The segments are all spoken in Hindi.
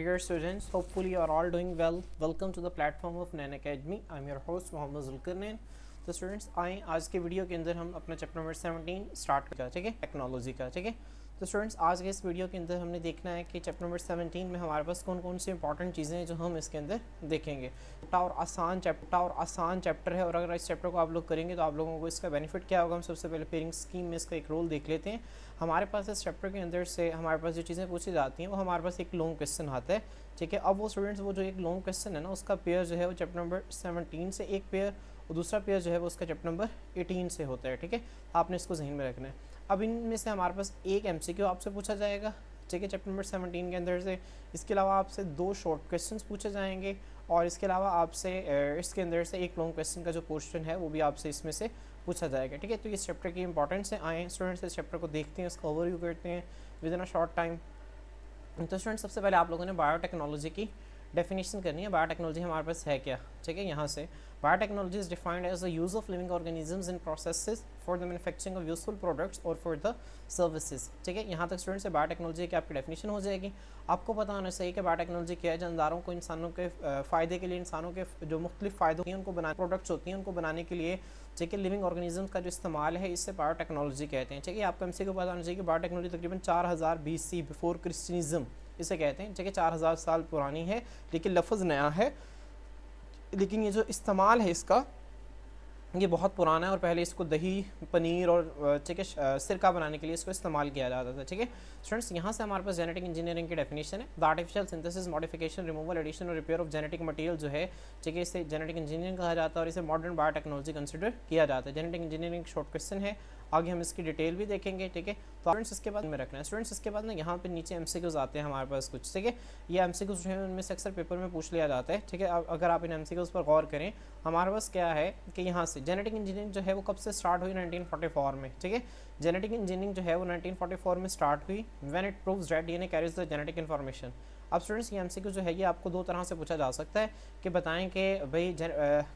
Dear students, hopefully you are all doing well. Welcome to the platform of Nain Academy. I'm your host Mohammad Zulqarnain. तो स्टूडेंट्स आए आज के वीडियो के अंदर हम अपना चैप्टर नंबर 17 स्टार्ट कर, ठीक है, टेक्नोलॉजी का, ठीक है। तो स्टूडेंट्स आज के इस वीडियो के अंदर हमने देखना है कि चैप्टर नंबर 17 में हमारे पास कौन कौन सी इंपॉर्टेंट चीज़ें हैं जो हम इसके अंदर देखेंगे। छोटा और आसान चैप्टर है और अगर इस चैप्टर को आप लोग करेंगे तो आप लोगों को इसका बेनिफिट क्या होगा। हम सबसे पहले पेयरिंग स्कीम में इसका एक रोल देख लेते हैं। हमारे पास इस चैप्टर के अंदर से हमारे पास जो चीज़ें पूछी जाती हैं वो हमारे पास एक लॉन्ग क्वेश्चन आता है, ठीक है। अब वो स्टूडेंट्स वो जो एक लॉन्ग क्वेश्चन है ना उसका पेयर जो है वो चैप्टर नंबर 17 से एक पेयर और दूसरा पेयर जो है वो उसका चैप्टर नंबर 18 से होता है, ठीक है। आपने इसको जहन में रखना है। अब इनमें से हमारे पास एक एमसीक्यू आपसे पूछा जाएगा, ठीक है, चैप्टर नंबर 17 के अंदर से। इसके अलावा आपसे 2 शॉर्ट क्वेश्चंस पूछे जाएंगे और इसके अलावा आपसे इसके अंदर से एक लॉन्ग क्वेश्चन का जो पोर्शन है वो भी आपसे इसमें से पूछा जाएगा, ठीक है। तो इस चैप्टर की इंपॉर्टेंस है। आए स्टूडेंट्स इस चैप्टर को देखते हैं, इसका ओवरव्यू करते हैं with in a short time. तो स्टूडेंट्स सबसे पहले आप लोगों ने बायोटेक्नोलॉजी की डेफिनेशन करनी है। बायोटेक्नोलॉजी हमारे पास है क्या, ठीक है। यहाँ से biotechnology is defined as the use of living organisms in processes for the manufacturing of useful products और फॉर द सर्विसेज, ठीक है। यहाँ तक स्टूडेंट्स से बायोटेक्नोलॉजी की आपकी डेफिनेशन हो जाएगी। आपको पता होना चाहिए कि बायोटेक्नोलॉजी क्या है। जानदारों को इंसानों के फ़ायदे के लिए, इंसानों के जो मुख्तलिफ फ़ायदों हैं उनको बनाने प्रोडक्ट्स होती हैं उनको बनाने के लिए, ठीक है, लिविंग ऑर्गेनिजम्स का जो इस्तेमाल है इससे बायोटेक्नोलॉजी कहते हैं, ठीक है। आपको एमसीक्यू को पता होना चाहिए कि बायोटेक्नोलॉजी तकरीबन 4000 BC बिफोर क्रिश्चियनिज्म इसे कहते हैं, ठीक है। 4000 साल पुरानी है लेकिन लफ्ज़ नया है, लेकिन ये जो इस्तेमाल है इसका ये बहुत पुराना है और पहले इसको दही, पनीर और ठीक है सिरका बनाने के लिए इसको इस्तेमाल किया जाता था, ठीक है। स्टूडेंट्स यहाँ से हमारे पास जेनेटिक इंजीनियरिंग की डेफिनेशन है। The artificial synthesis, modification, removal, addition और रिपेयर ऑफ जेनेटिक मटेरियल जो है, ठीक है, इसे जेनेटिक इंजीनियरिंग कहा जाता है और इसे मॉडर्न बायोटेक्नोलॉजी कंसिडर किया जाता है। जेनेटिक इंजीनियरिंग शॉर्ट क्वेश्चन है, आगे हम इसकी डिटेल भी देखेंगे, ठीक है। तो स्टूडेंट्स इसके बाद में रखना है। स्टूडेंट्स इसके बाद ना यहाँ पे नीचे एमसीक्यूज आते हैं हमारे पास कुछ, ठीक है। ये एमसीक्यूज जो है उनमें से अक्सर पेपर में पूछ लिया जाता है, ठीक है। अगर आप इन एमसीक्यूज पर गौर करें, हमारे पास क्या है कि यहाँ से जेनेटिक इंजीनियरिंग जो है वो कब से स्टार्ट हुई, 1944 में, ठीक है। जेनेटिक इंजीनियरिंग जो है वो 1944 में स्टार्ट हुई। When it proves that DNA carries the genetic information. अब स्टूडेंट्स ये एमसीक्यू जो है ये आपको 2 तरह से पूछा जा सकता है कि बताएं कि भाई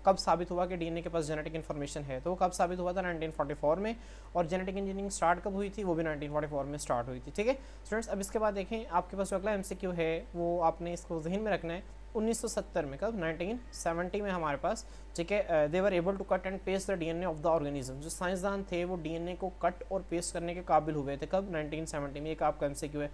कब साबित हुआ कि डीएनए के पास जेनेटिक इन्फॉर्मेशन है। तो वो कब साबित हुआ था, 1944 में। और जेनेटिक इंजीनियरिंग स्टार्ट कब हुई थी, वो भी 1944 में स्टार्ट हुई थी, ठीक है। स्टूडेंट्स अब इसके बाद देखें आपके पास जो अगला एमसीक्यू है वो आपने इसको जहन में रखना है। 1970 में, कब, 1970 में हमारे पास, ठीक है, they were able to cut and paste the DNA of the organism. जो साइंसदान थे वो डीएनए को कट और पेस्ट करने के काबिल हुए थे, कब, 1970 में। एक आपका एमसीक्यू है।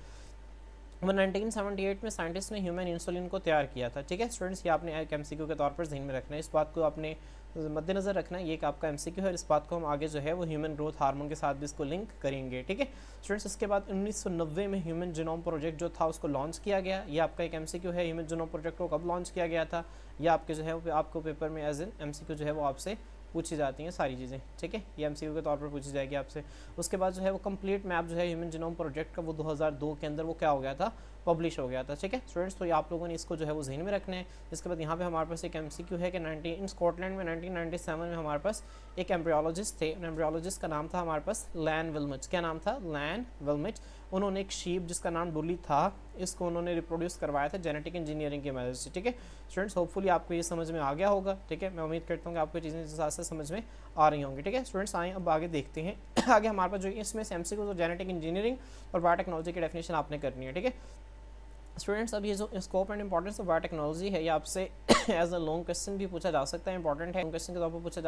वो 1978 में साइंटिस्ट ने ह्यूमन इंसुलिन को तैयार किया था, ठीक है। स्टूडेंट्स ये आपने एक एमसीक्यू के तौर पर ध्यान में रखना है, इस बात को आपने मद्देनजर रखना है। ये एक आपका एमसीक्यू है, इस बात को हम आगे जो है वो ह्यूमन ग्रोथ हार्मोन के साथ भी इसको लिंक करेंगे, ठीक है। स्टूडेंट्स इसके बाद 1990 में ह्यूमन जीनोम प्रोजेक्ट जो था उसको लॉन्च किया गया। ये आपका एक एमसीक्यू है। ह्यूमन जीनोम प्रोजेक्ट को कब लॉन्च किया गया था, ये आपके जो है वो आपको पेपर में एज एन एमसीक्यू जो है वो आपसे पूछी जाती हैं सारी चीज़ें, ठीक है। ये एमसीक्यू के तौर पर पूछी जाएगी आपसे। उसके बाद जो है वो कंप्लीट मैप जो है ह्यूमन जीनोम प्रोजेक्ट का वो 2002 के अंदर वो क्या हो गया था, पब्लिश हो गया था, ठीक है। स्टूडेंट्स तो ये आप लोगों ने इसको जो है वो जहन में रखना है। इसके बाद यहाँ पे हमारे पास एक एमसीक्यू है कि इन स्कॉटलैंड में 1997 में हमारे पास एक एम्ब्रियोलॉजिस्ट थे। एम्ब्रियोलॉजिस्ट का नाम था हमारे पास लैन विल्मिट। क्या नाम था, लैन विल्मिट। उन्होंने एक शीप जिसका नाम डुली था, इसको उन्होंने रिप्रोड्यूस करवाया था जेनेटिक इंजीनियरिंग की मदद से, ठीक है। स्टूडेंट्स होपफुली आपको ये समझ में आ गया होगा, ठीक है। मैं उम्मीद करता हूँ कि आपको चीज़ें साथ साथ समझ में आ रही होंगी, ठीक है। स्टूडेंट्स आए अब आगे देखते हैं। आगे हमारे पास जो इसमें से एमसीक्यू जो जेनेटिक इंजीनियरिंग और बायोटेक्नोलॉजी की डेफिनेशन आपने करनी है, ठीक है। स्टूडेंट्स अब ये जो scope and importance of biotechnology है ये आपसे एज अ लॉन्ग क्वेश्चन भी पूछा जा सकता है। इंपॉर्टेंट है, क्वेश्चन के तौर पर पूछा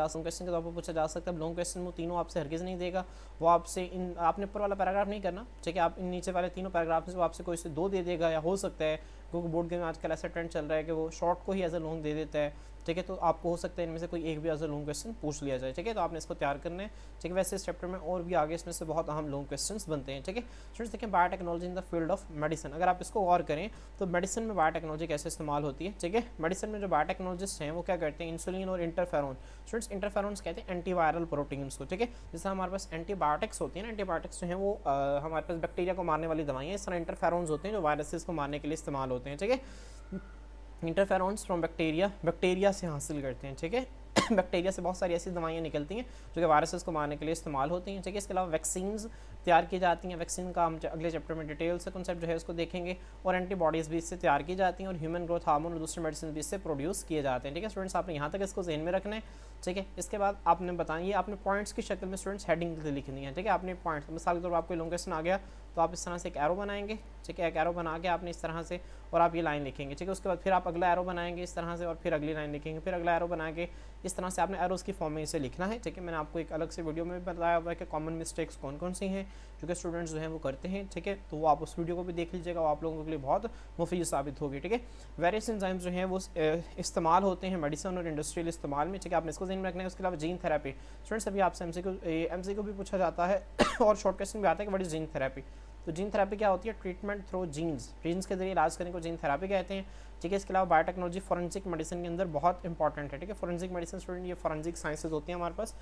जा सकता है। लॉन्ग क्वेश्चन वो तीनों आपसे हरगिज़ नहीं देगा। वो आपसे इन आपने ऊपर वाला पैराग्राफ नहीं करना, ठीक है। आप इन नीचे वाले तीनों पैराग्राफ में वो आपसे कोई से 2 दे देगा, या हो सकता है क्योंकि बोर्ड गेम में आजकल ऐसा ट्रेंड चल रहा है कि वो शॉर्ट को ही एज अ लॉन्ग दे देता है, ठीक है। तो आपको हो सकता है इनमें से कोई एक भी एज अ लॉन्ग क्वेश्चन पूछ लिया जाए, ठीक है। तो आपने इसको तैयार करना है, ठीक है। वैसे इस चैप्टर में और भी आगे इसमें से बहुत अहम लॉन्ग क्वेश्चंस बनते हैं, ठीक है। स्टूडेंट्स देखें biotechnology in the field of medicine. अगर आप इसको गौर करें तो मेडिसिन में बायोटेक्नोलॉजी कैसे इस्तेमाल होती है, ठीक है। मेडिसिन में जो बायोटेक्नोलॉजिस्ट हैं वो क्या करते हैं, इंसुलिन और इंटरफेरोन। स्टूडेंट्स इंटरफेरोन्स कहते हैं एंटीवायरल प्रोटीन्स को, ठीक है। जैसे हमारे पास एंटीबायोटिक्स होती है ना, एंटीबायोटिक्स जो हैं वो हमारे पास बैक्टीरिया को मारने वाली दवाइयाँ, इस तरह इंटरफेरोन्स होते हैं जो वायरसेस को मारने के लिए इस्तेमाल होते हैं, ठीक है। इंटरफेरोन्स फ्रॉम बैक्टीरिया से हासिल करते हैं, ठीक है। बैक्टीरिया से बहुत सारी ऐसी दवाइयाँ निकलती हैं जो कि वायरसेस को मारने के लिए इस्तेमाल होती हैं, ठीक है। इसके अलावा वैक्सीन्स तैयार की जाती हैं। वैक्सीन का हम अगले चैप्टर में डिटेल से कॉन्सेप्ट जो है उसको देखेंगे। और एंटीबॉडीज़ भी इससे तैयार की जाती हैं और ह्यूमन ग्रोथ हार्मोन और दूसरे मेडिसिन भी इससे प्रोड्यूस किए जाते हैं, ठीक है। स्टूडेंट्स आपने यहाँ तक इसको ज़हन में रखना है, ठीक है। इसके बाद आपने बताया, ये आपने पॉइंट्स की शक्ल में स्टूडेंट्स हेडिंग लिखनी है, ठीक है। आपने पॉइंट्स, मिसाल के तौर पर आपको लॉन्गेस्ट आ गया तो आप इस तरह से एक एरो बनाएंगे, ठीक है। एक एरो बना के आपने इस तरह से और आप ये लाइन लिखेंगे, ठीक है। उसके बाद फिर आप अगला एरो बनाएंगे इस तरह से और फिर अगली लाइन लिखेंगे, फिर अगला एरो बना के इस तरह से आपने एरोस की फॉर्म में इसे लिखना है, ठीक है। मैंने आपको एक अलग से वीडियो में बताया हुआ है कि कॉमन मिस्टेक्स कौन कौन सी हैं जो कि स्टूडेंट्स जो हैं वो करते हैं, ठीक है। तो वो आप उस वीडियो को भी देख लीजिएगा, वो आप लोगों के लिए बहुत मुफीद साबित होगी, ठीक है। वेरियस एंजाइम्स जो हैं वो इस्तेमाल होते हैं मेडिसिन और इंडस्ट्रियल इस्तेमाल में, ठीक है। आपने इसको ध्यान में रखना है। उसके अलावा जीन थेरेपी, स्टूडेंट्स अभी आपसे एमसीक्यू भी पूछा जाता है और शॉर्ट क्वेश्चन भी आता है कि व्हाट इज जीन थेरेपी। तो जीन थेरेपी क्या होती है? ट्रीटमेंट थ्रू जीन्स के जरिए इलाज करने को जीन थेरेपी कहते हैं, ठीक है। इसके अलावा बायोटेक्नोलॉजी फॉरेंसिक मेडिसिन के अंदर बहुत इंपॉर्टेंट है, ठीक है। फॉरेंसिक मेडिसिन स्टूडेंट, ये फॉरेंसिक साइंसेज होती हैं हमारे पास।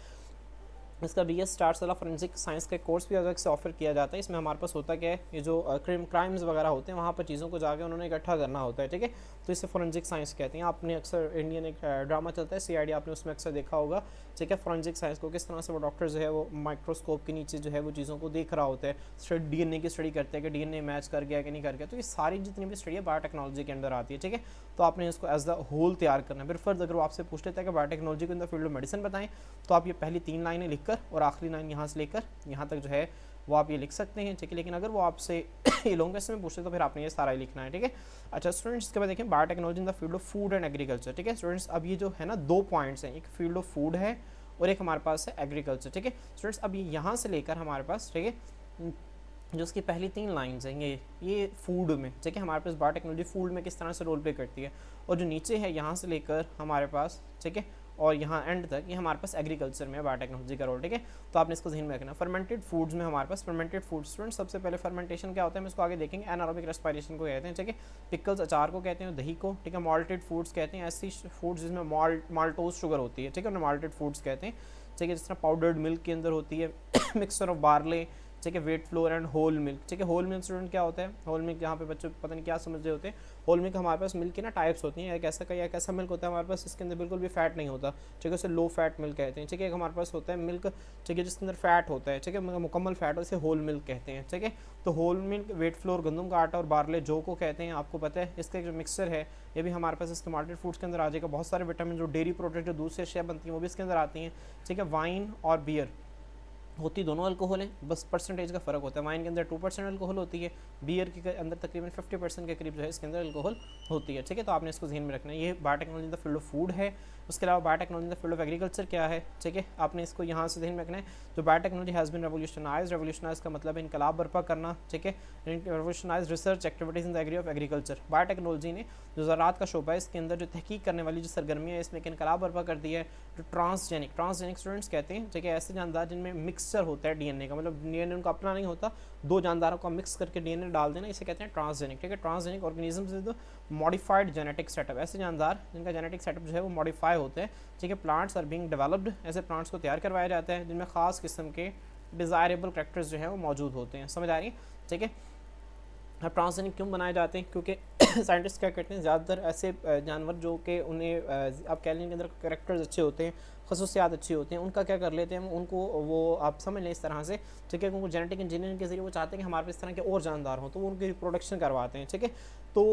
इसका BS स्टार्स वाला फॉरेंसिक साइंस का कोर्स भी अलग से ऑफर किया जाता है। इसमें हमारे पास होता क्या है, ये जो क्राइम्स वगैरह होते हैं वहाँ पर चीज़ों को जाके उन्होंने इकट्ठा करना होता है, ठीक है। तो इसे फॉरेंसिक साइंस कहते हैं। आपने अक्सर इंडियन एक ड्रामा चलता है CID, आपने उसमें अक्सर देखा होगा, ठीक है। फॉरेंसिक साइंस को किस तरह से वो डॉक्टर जो है वो माइक्रोस्कोप के नीचे जो है वो चीज़ों को देख रहा होता है, DNA की स्टडी करते हैं कि DNA मैच कर गया कि नहीं कर गया। तो ये सारी जितनी भी स्टडी है बायोटेक्नोलॉजी के अंदर आती है, ठीक है। तो आपने इसको एज द होल तैयार करना है। फिर फर्द अगर वो आपसे पूछ लेता है कि बायोटेक्नोलॉजी को in the field of medicine बताएं, तो आप ये पहली 3 लाइनें लिखकर और आखिरी लाइन यहाँ से लेकर यहाँ तक जो है वो आप ये लिख सकते हैं, ठीक है। लेकिन अगर वो आपसे ये लॉन्गेस्ट में पूछते तो फिर आपने ये सारा ही लिखना है, ठीक है। अच्छा स्टूडेंट्स, इसके बाद देखें biotechnology in the field of food and agriculture, ठीक है। स्टूडेंट्स अब ये जो है ना 2 पॉइंट्स हैं, एक फील्ड ऑफ फूड है और एक हमारे पास है एग्रीकल्चर, ठीक है। स्टूडेंट्स अब ये यहाँ से लेकर हमारे पास, ठीक है, जो उसकी पहली 3 लाइन्स हैं ये फूड में, ठीक है, हमारे पास बायोटेक्नोलॉजी फूड में किस तरह से रोल प्ले करती है, और जो नीचे है यहाँ से लेकर हमारे पास, ठीक है, और यहाँ एंड तक ये हमारे पास एग्रीकल्चर में बायोटेक्नोलॉजी का रोल, ठीक है। तो आपने इसको ध्यान में रखना। फर्मेंटेड फूड्स में हमारे पास फर्मेंटेड फूड, स्टूडेंट सबसे पहले फर्मेंटेशन क्या होता है हम इसको आगे देखेंगे। एनारोबिक रेस्पिरेशन को कहते हैं, ठीक है। पिकल्स अचार को कहते हैं, दही को, ठीक है। मॉल्टेड फूड्स कहते हैं ऐसी फूड्स जिसमें माल्टोज शुगर होती है, ठीक है, उन्हें मॉल्टेड फूड्स कहते हैं, ठीक है। जिस तरह पाउडर्ड मिल्क के अंदर होती है मिक्सचर ऑफ बार्ले, ठीक है, wheat flour and whole milk, ठीक है। होल मिल्क स्टूडेंट क्या होता है? होल मिल्क यहाँ पे बच्चों पता नहीं क्या समझ रहे होते हैं। होल मिल्क हमारे पास मिल्क की ना टाइप्स होती हैं, एक ऐसा मिल्क होता है हमारे पास इसके अंदर बिल्कुल भी फैट नहीं होता, ठीक है, उसे लो फैट मिल्क कहते हैं, ठीक है। एक हमारे पास होता है मिल्क, ठीक है, जिसके अंदर फैट होता है, ठीक है, मुकम्मल फैट, उसे होल मिल्क कहते हैं, ठीक है। तो होल मिल्क, वेट फ्लोर गंदम का आटा और बार्ले जौ को कहते हैं, आपको पता है। इसका जो मिक्सचर है ये भी हमारे पास इसके मार्केट फूड्स के अंदर आ जाएगा। बहुत सारे विटामिन जो डेयरी प्रोडक्ट जो दूध से अशिया बनती हैं वो भी इसके अंदर आती हैं, ठीक है। वाइन और बियर होती दोनों अल्कोहल है, बस परसेंटेज का फ़र्क होता है। वाइन के अंदर 2% अल्कोहल होती है, बियर के अंदर तकरीबन 50% के करीब जो है इसके अंदर अल्कोहल होती है, ठीक है। तो आपने इसको ध्यान में रखना है। ये biotechnology in the field of food है। उसके अलावा biotechnology in the field of agriculture क्या है, ठीक है, आपने इसको यहाँ से ध्यान में रखना है। जो बायोटेक्नोलॉजी हैज़ बिन रेवोल्यूशनाइज का मतलब है इनकलाब बर्पा करना, ठीक है। Revolutionise research activities in the area of agriculture, biotechnology ने जो ज़राअत का शोबा है इसके अंदर जो तहकीक करने वाली जो सरगर्मियाँ है इसमें एक इनकलाब बर्पा कर दिया है। जो ट्रांसजेनिक स्टूडेंट्स कहते हैं, ठीक है, ऐसे जानदार जिनमें मिक्सचर होता है DNA का, मतलब DNA उनका अपना नहीं होता, 2 जानदारों का मिक्स करके DNA डाल देना, इसे कहते हैं ट्रांसजेनिक, ठीक है। Transgenic organisms with modified genetic setup, ऐसे जानदार जिनका जेनेटिक सेटअप जो है वो मॉडिफाई होते हैं, ठीक है। प्लांट्स आर बीइंग डेवलप्ड, ऐसे प्लांट्स को तैयार करवाया जाता है जिनमें खास किस्म के डिज़ायरेबल करैक्टर्स जो है वो मौजूद होते हैं, समझ आ रही है, ठीक है। अब ट्रांसजेनिक क्यों बनाए जाते हैं? क्योंकि साइंटिस्ट क्या करते हैं, ज़्यादातर ऐसे जानवर जो कि उन्हें आप कह लें के अंदर करैक्टर्स अच्छे होते हैं, खसूसियात अच्छी होती हैं, उनका क्या कर लेते हैं उनको, वो आप समझ लें इस तरह से, ठीक है, उनको जेनेटिक इंजीनियरिंग के जरिए वो चाहते हैं कि हमारे पास इस तरह के और जानदार हों, तो वो उनकी रिप्रोडक्शन करवाते हैं, ठीक है। तो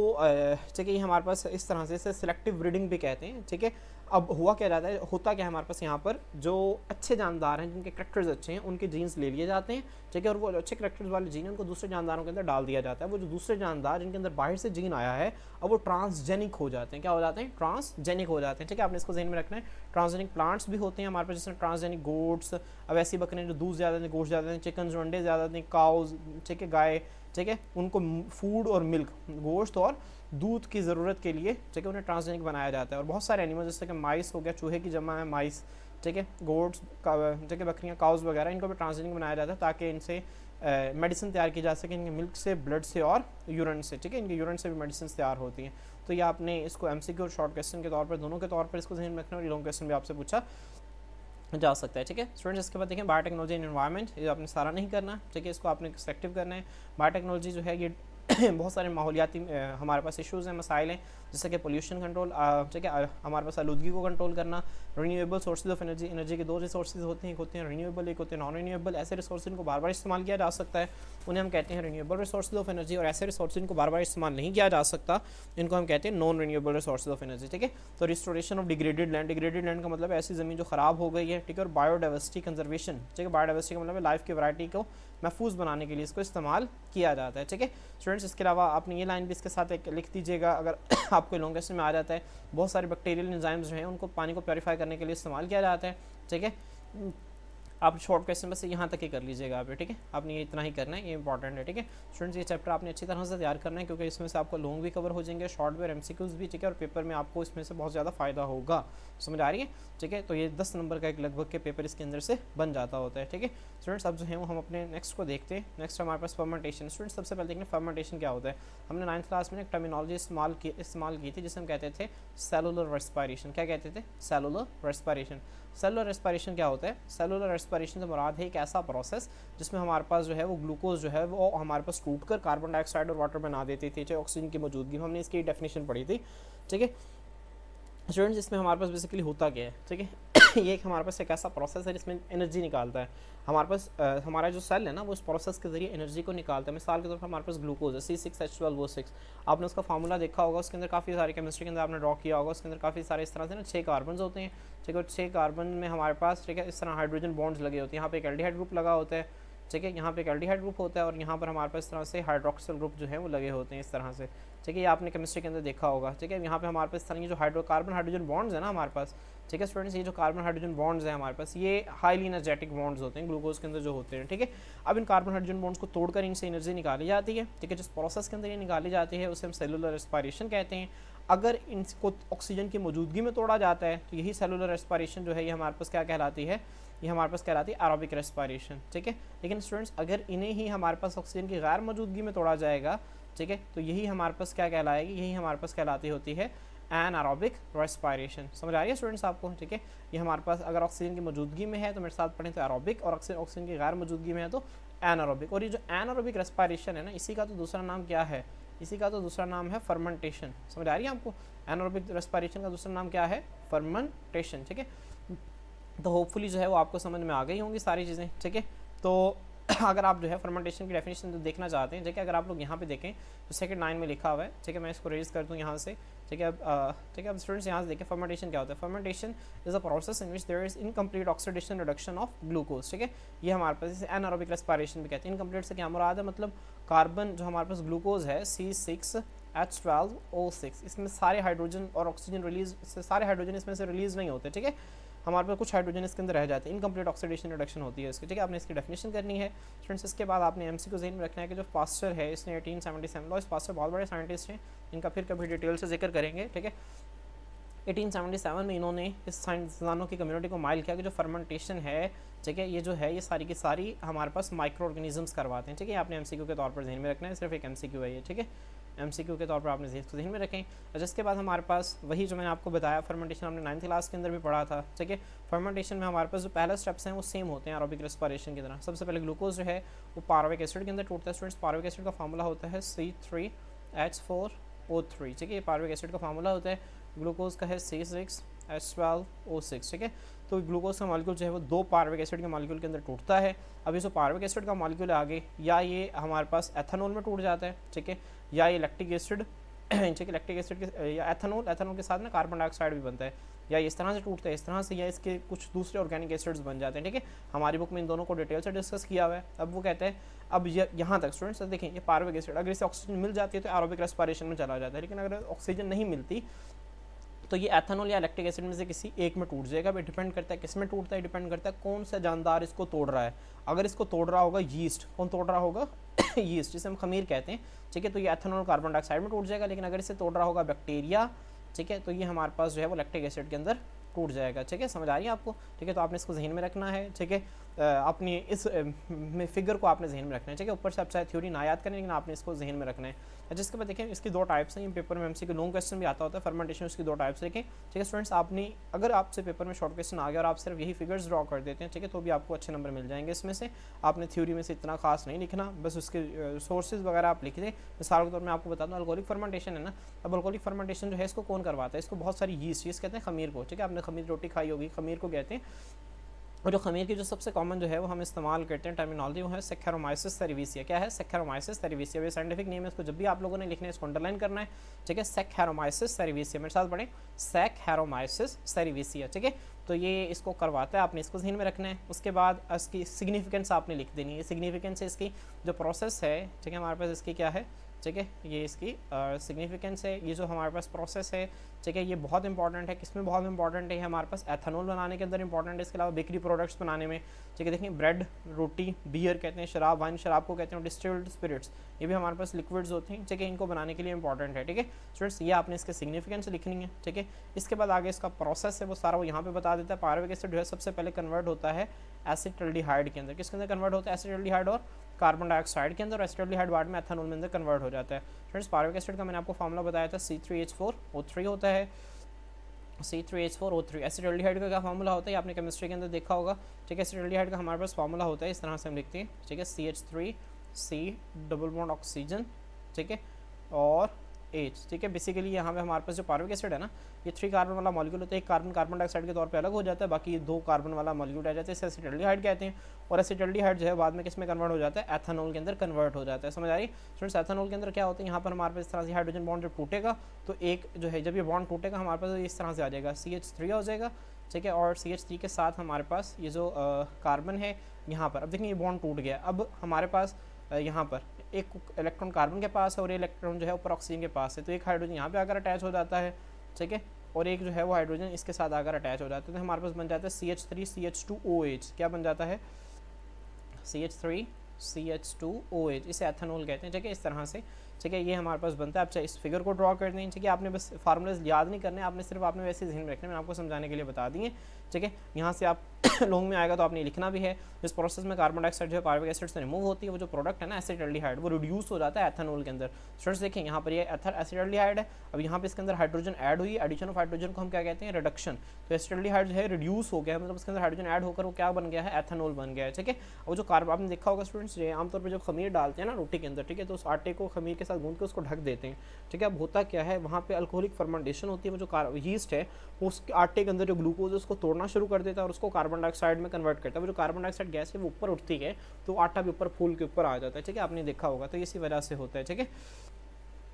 ठीक है, ये हमारे पास इस तरह से इसे सिलेक्टिव ब्रीडिंग भी कहते हैं, ठीक है। अब हुआ क्या जाता है, होता क्या है हमारे पास यहाँ पर जो अच्छे जानदार हैं जिनके करैक्टर्स अच्छे हैं उनके जीन्स ले लिए जाते हैं, ठीक है, और वो अच्छे करैक्टर्स वाले जीन उनको दूसरे जानदारों के अंदर डाल दिया जाता है। वो जो दूसरे जानदार जिनके अंदर बाहर से जीन आया है अब वो ट्रांसजेनिक हो जाते हैं, क्या हो जाते हैं? ट्रांसजेनिक हो जाते हैं, ठीक है। आपने इसको ध्यान में रखना है। ट्रांसजेनिक प्लांट्स भी होते हैं हमारे पास, जिसमें ट्रांसजेनिक गोट्स, अब ऐसी बकरें जो दूध ज़्यादा दें, गोश्त ज़्यादा दें, चिकन जो अंडे ज़्यादा दें, काउज, ठीक है, गाय, ठीक है, उनको फूड और मिल्क, गोश्त और दूध की ज़रूरत के लिए, ठीक है, उन्हें ट्रांसजेनिक बनाया जाता है। और बहुत सारे एनिमल जैसे कि माइस हो गया, चूहे की जमा है माइस, ठीक है, गोट्स, ठीक है, बकरियाँ, काउज वगैरह, इनको भी ट्रांसजेनिक बनाया जाता है ताकि इनसे मेडिसिन तैयार की जा सके, इनके मिल्क से, ब्लड से और यूरिन से, ठीक है, इनके यूरिन से भी मेडिसिन तैयार होती हैं। तो ये आपने इसको MCQ और शॉर्ट क्वेश्चन के तौर पर, दोनों के तौर पर इसको ध्यान में रखना, और लॉन्ग क्वेश्चन भी आपसे पूछा जा सकता है, ठीक है। स्टूडेंट्स इसके बाद देखें बायोटेक्नोलॉजी इन एनवायरनमेंट, ये आपने सारा नहीं करना, ठीक है, इसको आपने सेलेक्टिव करना है। बायोटेक्नोलॉजी जो है ये बहुत सारे माहौलियाती हमारे पास इश्यूज़ हैं, मसाइल हैं, जैसे कि पोल्यूशन कंट्रोल, ठीक है, हमारे पास आलूदगी को कंट्रोल करना, renewable sources of energy, energy के दो रिसोर्सेज होते हैं, एक होते हैं रीन्यूएबल, एक होते हैं नॉन रीन्यूएबल। ऐसे रिसोर्स इनको बार बार इस्तेमाल किया जा सकता है, उन्हें हम कहते हैं रीन्यूएबल रिसोर्सेज ऑफ एनर्जी। और ऐसे रिसोर्स इनको बार बार इस्तेमाल नहीं किया जा सकता, इनको हम कहते हैं non renewable resources of energy, ठीक है। तो restoration of degraded land, degraded land का मतलब ऐसी ज़मीन जो ख़राब हो गई है, ठीक है। और बायोडाइवर्सिटी कंजर्वेशन, ठीक है, बायोडाइवर्सिटी का मतलब है लाइफ की वैरायटी को महफूज बनाने के लिए इसको इस्तेमाल किया जाता है, ठीक है स्टूडेंट्स। इसके अलावा आपने ये लाइन भी इसके साथ एक लिख दीजिएगा, अगर आपको लॉन्ग क्वेश्चन में आ जाता है, बहुत सारे बैक्टीरियल एंजाइम्स जो हैं उनको पानी को प्योरीफाई करने के लिए इस्तेमाल किया जाता है, ठीक है। आप शॉर्ट क्वेश्चन बस यहाँ तक ही कर लीजिएगा आप, ठीक है, आपने ये इतना ही करना है, ये इंपॉर्टेंट है, ठीक है स्टूडेंट्स। ये चैप्टर आपने अच्छी तरह से तैयार करना है, क्योंकि इसमें से आपको लॉन्ग भी कवर हो जाएंगे, शॉर्ट भी और एमसीक्यूज भी, ठीक है। और पेपर में आपको इसमें से बहुत ज़्यादा फायदा होगा, समझ आ रही है, ठीक है। तो ये 10 नंबर का एक लगभग के पेपर इसके अंदर से बन जाता होता है, ठीक है स्टूडेंट्स। अब जो है वो हम अपने नेक्स्ट को देखते हैं। नेक्स्ट हमारे पास फर्मेंटेशन। स्टूडेंट्स सबसे पहले देखते हैं फर्मेंटेशन क्या होता है। हमने 9th क्लास में एक टर्मिनोलॉजी इस्तेमाल की थी, जिसे हम कहते थे सेलुलर रेस्पिरेशन। क्या कहते थे? Cellular respiration. सेलुलर रेस्पिरेशन क्या होता है? सेलुलर रेस्पिरेशन से मुराद है एक ऐसा प्रोसेस जिसमें हमारे पास जो है वो ग्लूकोज जो है वो हमारे पास टूट कर कार्बन डाइऑक्साइड और वाटर बना देती थी, चाहे ऑक्सीजन की मौजूदगी में। हमने इसकी डेफिनेशन पढ़ी थी, ठीक है स्टूडेंट्स। इसमें हमारे पास बेसिकली होता क्या है, ठीक है ये एक हमारे पास एक ऐसा प्रोसेस है जिसमें एनर्जी निकालता है। हमारे पास हमारा जो सेल है ना, वो इस प्रोसेस के जरिए एनर्जी को निकालता है। मिसाल के तौर पर हमारे पास ग्लूकोज है, C6H12O6। आपने उसका फार्मूला देखा होगा, उसके अंदर काफ़ी सारे केमिस्ट्री के अंदर आपने ड्रॉ किया होगा, उसके अंदर काफ़ी सारे इस तरह से ना 6 कार्बन होते हैं, ठीक है। 6 कार्बन में हमारे पास, ठीक है, इस तरह हाइड्रोजन बॉन्ड्स लगे होते हैं। यहाँ पे एक एल्डिहाइड ग्रुप लगा होता है, ठीक है, यहाँ पे एक एल्डिहाइड ग्रुप होता है, और यहाँ पर हमारे पास इस तरह से हाइड्रोक्सिल ग्रुप जो है वो लगे होते हैं इस तरह से, ठीक है। ये आपने केमिस्ट्री के अंदर देखा होगा, ठीक है। यहाँ पे हमारे पास इस तरह की जो कार्बन हाइड्रोजन बॉन्ड्स है ना हमारे पास, ठीक है स्टूडेंट्स, ये जो कार्बन हाइड्रोजन बॉन्ड्स हैं हमारे पास, ये हाईली एनर्जेटिक बॉन्ड्स होते हैं ग्लूकोज के अंदर जो होते हैं, ठीक है। अब इन कार्बन हाइड्रोजन बॉन्ड्स को तोड़कर इनसे एनर्जी निकाली जाती है, ठीक है। जिस प्रोसेस के अंदर ये निकाली जाती है उसे हम सेलुलर रेस्पिरेशन कहते हैं। अगर इनको ऑक्सीजन की मौजूदगी में तोड़ा जाता है तो यही सेलुलर रेस्पिरेशन जो है ये हमारे पास क्या कहलाती है? ये हमारे पास कहलाती है एरोबिक रेस्पिरेशन, ठीक है। लेकिन स्टूडेंट्स अगर इन्हें ही हमारे पास ऑक्सीजन की गैर मौजूदगी में तोड़ा जाएगा, ठीक है, तो यही हमारे पास क्या कहलाएगी? यही हमारे पास कहलाती होती है एनारोबिक रेस्पिरेशन। समझ आ रही है स्टूडेंट्स आपको, ठीक है। ये हमारे पास अगर ऑक्सीजन की मौजूदगी में है तो मेरे साथ पढ़ें तो एरोबिक, और ऑक्सीजन की गैर मौजूदगी में है तो एनारोबिक। और ये जो एनारोबिक रेस्पिरेशन है ना, इसी का तो दूसरा नाम क्या है? इसी का तो दूसरा नाम है फर्मेंटेशन। समझ आ रही है आपको? एनारोबिक रेस्पिरेशन का दूसरा नाम क्या है? फर्मेंटेशन, ठीक है। तो होपफुली जो है वो आपको समझ में आ गई होंगी सारी चीज़ें, ठीक है। तो अगर आप जो है फर्मेंटेशन की डेफिनेशन तो देखना चाहते हैं, ठीक है, अगर आप लोग यहाँ पे देखें तो सेकंड लाइन में लिखा हुआ है, ठीक है। मैं इसको रेज कर दूँ यहाँ से, ठीक है। अब स्टूडेंट्स यहाँ से देखें फर्मेंटेशन क्या होता है। Fermentation is a process in which there is incomplete oxidation reduction of glucose, ठीक है। ये हमारे पास इसे एनारोबिक रेस्पिरेशन भी कहते हैं। इनकम्प्लीट से क्या मुराद है? मतलब कार्बन जो हमारे पास ग्लूकोज है C6H12O6, इसमें सारे हाइड्रोजन और ऑक्सीजन रिलीज, सारे हाइड्रोजन इसमें से रिलीज नहीं होते, ठीक है। हमारे पास कुछ हाइड्रोजन इसके अंदर रह जाते हैं, इनकम्प्लीट ऑक्सीडेशन रिडक्शन होती है इसकी, ठीक है। आपने इसकी डेफिनेशन करनी है स्टूडेंट्स। इसके बाद आपने एमसी को ज़हन में रखना है कि जो पास्चर है इसने 1877, लॉइस पास्चर बहुत बड़े साइंटिस्ट हैं, इनका फिर कभी डिटेल से जिक्र करेंगे, ठीक है। 1877 में इन्होंने इस साइंसदानों की कम्युनिटी को माइल किया कि जो फर्मेंटेशन है, ठीक है, ये जो है ये सारी की सारी हमारे पास माइक्रो ऑर्गेनिजम्स करवाते हैं, ठीक है। आपने एमसीक्यू के तौर पर ध्यान में रखना है, सिर्फ एक एमसीक्यू है ये, ठीक है। एमसीक्यू के तौर पर आपने ध्यान में रखें। और जिसके बाद हमारे पास वही जो मैंने आपको बताया फर्मेंटेशन हमने 9th क्लास के अंदर भी पढ़ा था, ठीक है। फर्मेंटेशन में हमारे पास जो पहले स्टेप्स हैं वो सेम होते हैं एरोबिक रेस्पिरेशन की तरह। सबसे पहले ग्लूकोज जो है वो पार्विक एसिड के अंदर टूटता है। स्टूडेंट्स पार्विक एसिड का फार्मूला होता है C3H4O3, ठीक है। ये पार्विक एसिड का फार्मूला होता है। ग्लूकोज का है C6H12O6, ठीक है। तो ग्लूकोज का मॉलिक्यूल जो है वो 2 पार्विक एसिड के मॉलिक्यूल के अंदर टूटता है। अब ये जो पार्विक एसिड का मॉलिक्यूल है आगे, या ये हमारे पास एथेनॉल में टूट जाता है, ठीक है, या ये लैक्टिक एसिड, ठीक है, लैक्टिक एसिड के या एथेनॉल के साथ ना कार्बन डाइऑक्साइड भी बनता है, या इस तरह से टूटता है, इस तरह से, या इसके कुछ दूसरे ऑर्गेनिक एसिड्स बन जाते हैं, ठीक है। हमारी बुक में इन दोनों को डिटेल से डिस्कस किया हुआ है। अब वो कहते हैं, अब यहाँ तक स्टूडेंट्स देखें, ये पार्विक एसिड अगर इसे ऑक्सीजन मिल जाती है तो एरोबिक रेस्पिरेशन में चला जाता है, लेकिन अगर ऑक्सीजन नहीं मिलती तो ये एथेनॉल या लैक्टिक एसिड में से किसी एक में टूट जाएगा। भाई डिपेंड करता है किस में टूटता है, डिपेंड करता है कौन सा जानदार इसको तोड़ रहा है। अगर इसको तोड़ रहा होगा यीस्ट, कौन तोड़ रहा होगा? यीस्ट, जिसे हम खमीर कहते हैं, ठीक है, तो ये एथेनॉल कार्बन डाइऑक्साइड में टूट जाएगा। लेकिन अगर इसे तोड़ रहा होगा बैक्टीरिया, ठीक है, तो ये हमारे पास जो है वो लैक्टिक एसिड के अंदर टूट जाएगा। ठीक है, समझ आ रही है आपको? ठीक है, तो आपने इसको जहन में रखना है। ठीक है, अपनी इस फिगर को आपने जहन में रखना है। ठीक है, ऊपर से आप चाहे थ्योरी ना याद करें लेकिन आपने इसको जहन में रखना है। जिसके बाद देखें इसकी दो टाइप्स हैं, ये पेपर में एमसीक्यू लॉन्ग क्वेश्चन भी आता होता है, फर्मेंटेशन उसकी दो टाइप्स देखें। ठीक है स्टूडेंट्स, आपने अगर आपसे पेपर में शॉर्ट क्वेश्चन आ गया और आप सिर्फ यही फिगर्स ड्रॉ कर देते हैं, ठीक है, तो भी आपको अच्छे नंबर मिल जाएंगे इसमें से। आपने थ्योरी में से इतना खास नहीं लिखना, बस उसके सोर्सेज वगैरह आप लिख दें। मिसाल के तौर में आपको बता दूँ अल्कोहलिक फर्मेंटेशन है ना, अब अल्कोहलिक फर्मेंटेशन जो है इसको कौन करवाता है? इसको बहुत सारी यीस्ट कहते हैं, खमीर को। ठीक है, आपने खमीर रोटी खाई होगी, खमीर को कहते हैं। और जो खमीर की जो सबसे कॉमन जो है वो हम इस्तेमाल करते हैं टर्मिनोलॉजी, वो है सेक्रोमाइसिस सेरेविसिया। क्या है? सेक्रोमाइसिस सेरेविसिया, ये साइंटिफिक नेम है। इसको जब भी आप लोगों ने लिखना है इसको अंडरलाइन करना है। ठीक है, सेक्रोमाइसिस सेरेविसिया, मेरे साथ पढ़ें, सेक्रोमाइसिस सेरेविसिया। ठीक है, तो ये इसको करवाता है, आपने इसको ध्यान में रखना है। उसके बाद इसकी सिग्निफिकेंस आपने लिख देनी है। सिग्निफिकेंस है इसकी जो प्रोसेस है, ठीक है, हमारे पास इसकी क्या है, ठीक है, ये इसकी सिग्निफिकेंस है। ये जो हमारे पास प्रोसेस है, ठीक है, ये बहुत इंपॉर्टेंट है। किसमें बहुत इंपॉर्टेंट है? हमारे पास एथेनॉल बनाने के अंदर इंपॉर्टेंट है, इसके अलावा बेकरी प्रोडक्ट्स बनाने में। ठीक है, देखिए ब्रेड, रोटी, बियर कहते हैं, शराब, वाइन शराब को कहते हैं, डिस्टिल्ड स्पिरिट्स, ये भी हमारे पास लिक्विड्स होते हैं। ठीक है, इनको बनाने के लिए इंपॉर्टेंट है। ठीक है स्टूडेंट्स, ये आपने इसके सिग्निफिकेंस लिखनी है। ठीक है, इसके बाद आगे इसका प्रोसेस है वो सारा वो यहाँ पे बता देता है। पायरुविक एसिड जो है सबसे पहले कन्वर्ट होता है एसिटाल्डिहाइड के अंदर। किसके अंदर कन्वर्ट होता है? एसिटाल्डिहाइड और कार्बन डाइऑक्साइड के अंदर। एसिटाल्डिहाइड बाद में एथेनॉल में अंदर कन्वर्ट हो जाता है। फ्रेंड्स, पायरुविक एसिड का मैंने आपको फार्मूला बताया था, C3H4O3 होता है। C3H4O3 एसिटाल्डिहाइड का क्या फार्मूला होता है? आपने केमिस्ट्री के अंदर देखा होगा। ठीक है, एसिटाल्डिहाइड का हमारे पास फार्मूला होता है, इस तरह से हम लिखते हैं। ठीक है, CH3C डबल बॉन्ड ऑक्सीजन, ठीक है, और H। ठीक है, बेसिकली यहाँ पे हमारे पास जो पायरुविक एसिड है ना, ये 3 कार्बन वाला मॉलिक्यूल होता है। एक कार्बन कार्बन डाइऑक्साइड के तौर पे अलग हो जाता है, बाकी 2 कार्बन वाला मॉलिक्यूल आ जाता है, इसे एसिटाल्डिहाइड कहते हैं। और एसिटाल्डिहाइड जो है बाद में किस में कन्वर्ट हो जाता है? एथेनॉल के अंदर कन्वर्ट हो जाता है। समझ आ रही स्टूडेंट्स? एथेनॉल के अंदर क्या होता है, यहाँ पर हमारे पास इस तरह से हाइड्रोजन बॉन्ड जब टूटेगा तो एक जो है, जब ये बॉन्ड टूटेगा हमारे पास इस तरह से आ जाएगा, CH3 हो जाएगा। ठीक है, और CH3 के साथ हमारे पास ये जो कार्बन है यहाँ पर, अब देखिए ये बॉन्ड टूट गया। अब हमारे पास यहाँ पर एक इलेक्ट्रॉन कार्बन के पास है और ये इलेक्ट्रॉन जो है ऊपर ऑक्सीजन के पास है, तो एक हाइड्रोजन यहाँ पे आकर अटैच हो जाता है। ठीक है, और एक जो है वो हाइड्रोजन इसके साथ आकर अटैच हो जाता है, तो हमारे पास बन जाता है CH3CH2OH। क्या बन जाता है? CH3CH2OH, इसे एथेनॉल कहते हैं। ठीक है, इस तरह से। ठीक है, ये हमारे पास बनता है। आप चाहे इस फिगर को ड्रॉ कर दें। ठीक है, आपने बस फार्मूलाज याद नहीं करने, आपने सिर्फ आपने वैसे ध्यान में रखना है, मैंने आपको समझाने के लिए बता दिए। ठीक है, यहाँ से आप लॉन्ग में आएगा तो आपने लिखना भी है। इस प्रोसेस में कार्बन डाइऑक्साइड जो है पायरुविक एसिड से रिमूव होती है, वो जो प्रोडक्ट है ना एसिटाल्डिहाइड, वो रिड्यूस हो जाता है एथेनॉल के अंदर। स्टूडेंट्स देखें यहाँ पर ये एसिटाल्डिहाइड है, अब यहाँ पे इसके अंदर हाइड्रोजन ऐड हुई, एडिशन ऑफ हाइड्रोजन को हम क्या कहते हैं? रिडक्शन। तो एसिटाल्डिहाइड जो है रिड्यूस हो गया है, मतलब इसके अंदर हाइड्रोजन ऐड होकर वो क्या बन गया है? एथेनॉल बन गया है। ठीक है, और जो कार्बन आपने देखा होगा स्टूडेंट्स, ये आमतौर पर जब खमीर डालते हैं ना रोटी के अंदर, ठीक है, तो उस आटे को खमीर के साथ गूंद के उसको ढक देते हैं। ठीक है, अब होता क्या है, वहाँ पे अल्कोहलिक फर्मेंटेशन होती है, वो जो यीस्ट है वो उस आटे के अंदर जो ग्लूकोज है उसको तोड़ना शुरू कर देता है और उसको कार्बन डाइऑक्साइड में कन्वर्ट करता है। वो जो कार्बन डाइऑक्साइड गैस है वो ऊपर उठती है तो आटा भी ऊपर फूल के ऊपर आ जाता है। ठीक है, आपने देखा होगा, तो इसी वजह से होता है। ठीक है,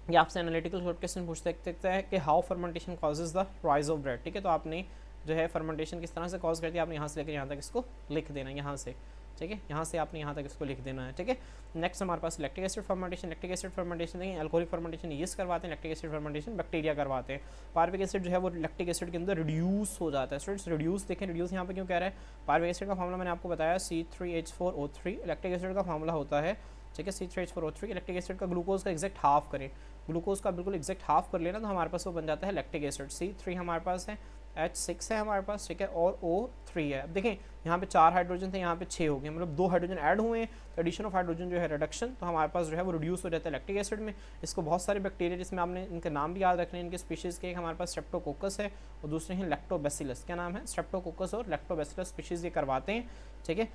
ये आपसे एनालिटिकल शॉर्ट क्वेश्चन पूछ सकता है कि how fermentation causes the rise of bread. ठीक है, तो आपने जो है फर्मेंटेशन किस तरह से कॉज करती है, आपने यहाँ से लेकर यहाँ तक इसको लिख देना है, यहाँ से। ठीक है, यहाँ से आपने यहाँ तक इसको लिख देना है। ठीक है, नेक्स्ट हमारे पास lactic acid fermentation. Lactic acid fermentation नहीं, अल्कोहलिक फर्मेंटेशन यीस्ट करवाते हैं, लैक्टिक एसिड फर्मेंटेशन बैक्टीरिया करवाते हैं। पायरुविक एसिड जो है वो लैक्टिक एसिड के अंदर रिड्यूस हो जाता है। स्टूडेंट्स रिड्यूस देखें, रिड्यूस यहाँ पे क्यों कह रहा है? पायरुविक एसिड का फार्मूला मैंने आपको बताया C3H4O3, लैक्टिक एसिड का फार्मूला होता है, ठीक है, C3H4O3। लैक्टिक एसिड का ग्लूकोज का एग्जैक्ट हाफ करें, ग्लूकोज का बिल्कुल एग्जैक्ट हाफ कर लेना तो हमारे पास वो बन जाता है लैक्टिक एसिड। C3 हमारे पास है, H6 है हमारे पास, ठीक है, और O3 है। अब देखें यहाँ पे 4 हाइड्रोजन थे, यहाँ पे 6 हो गए, मतलब 2 हाइड्रोजन ऐड हुए हैं, तो एडिशन ऑफ हाइड्रोजन जो है रिडक्शन, तो हमारे पास जो है वो रिड्यूस हो जाता है लैक्टिक एसिड में। इसको बहुत सारे बैक्टीरिया, जिसमें आपने इनके नाम भी याद रखने हैं, इनके स्पीशीज़ के, एक हमारे पास स्ट्रेप्टोकोकस है और दूसरे हैं लैक्टोबैसिलस। क्या नाम है? स्ट्रेप्टोकोकस और लैक्टोबैसिलस स्पीशीज़ ये करवाते हैं। ठीक है,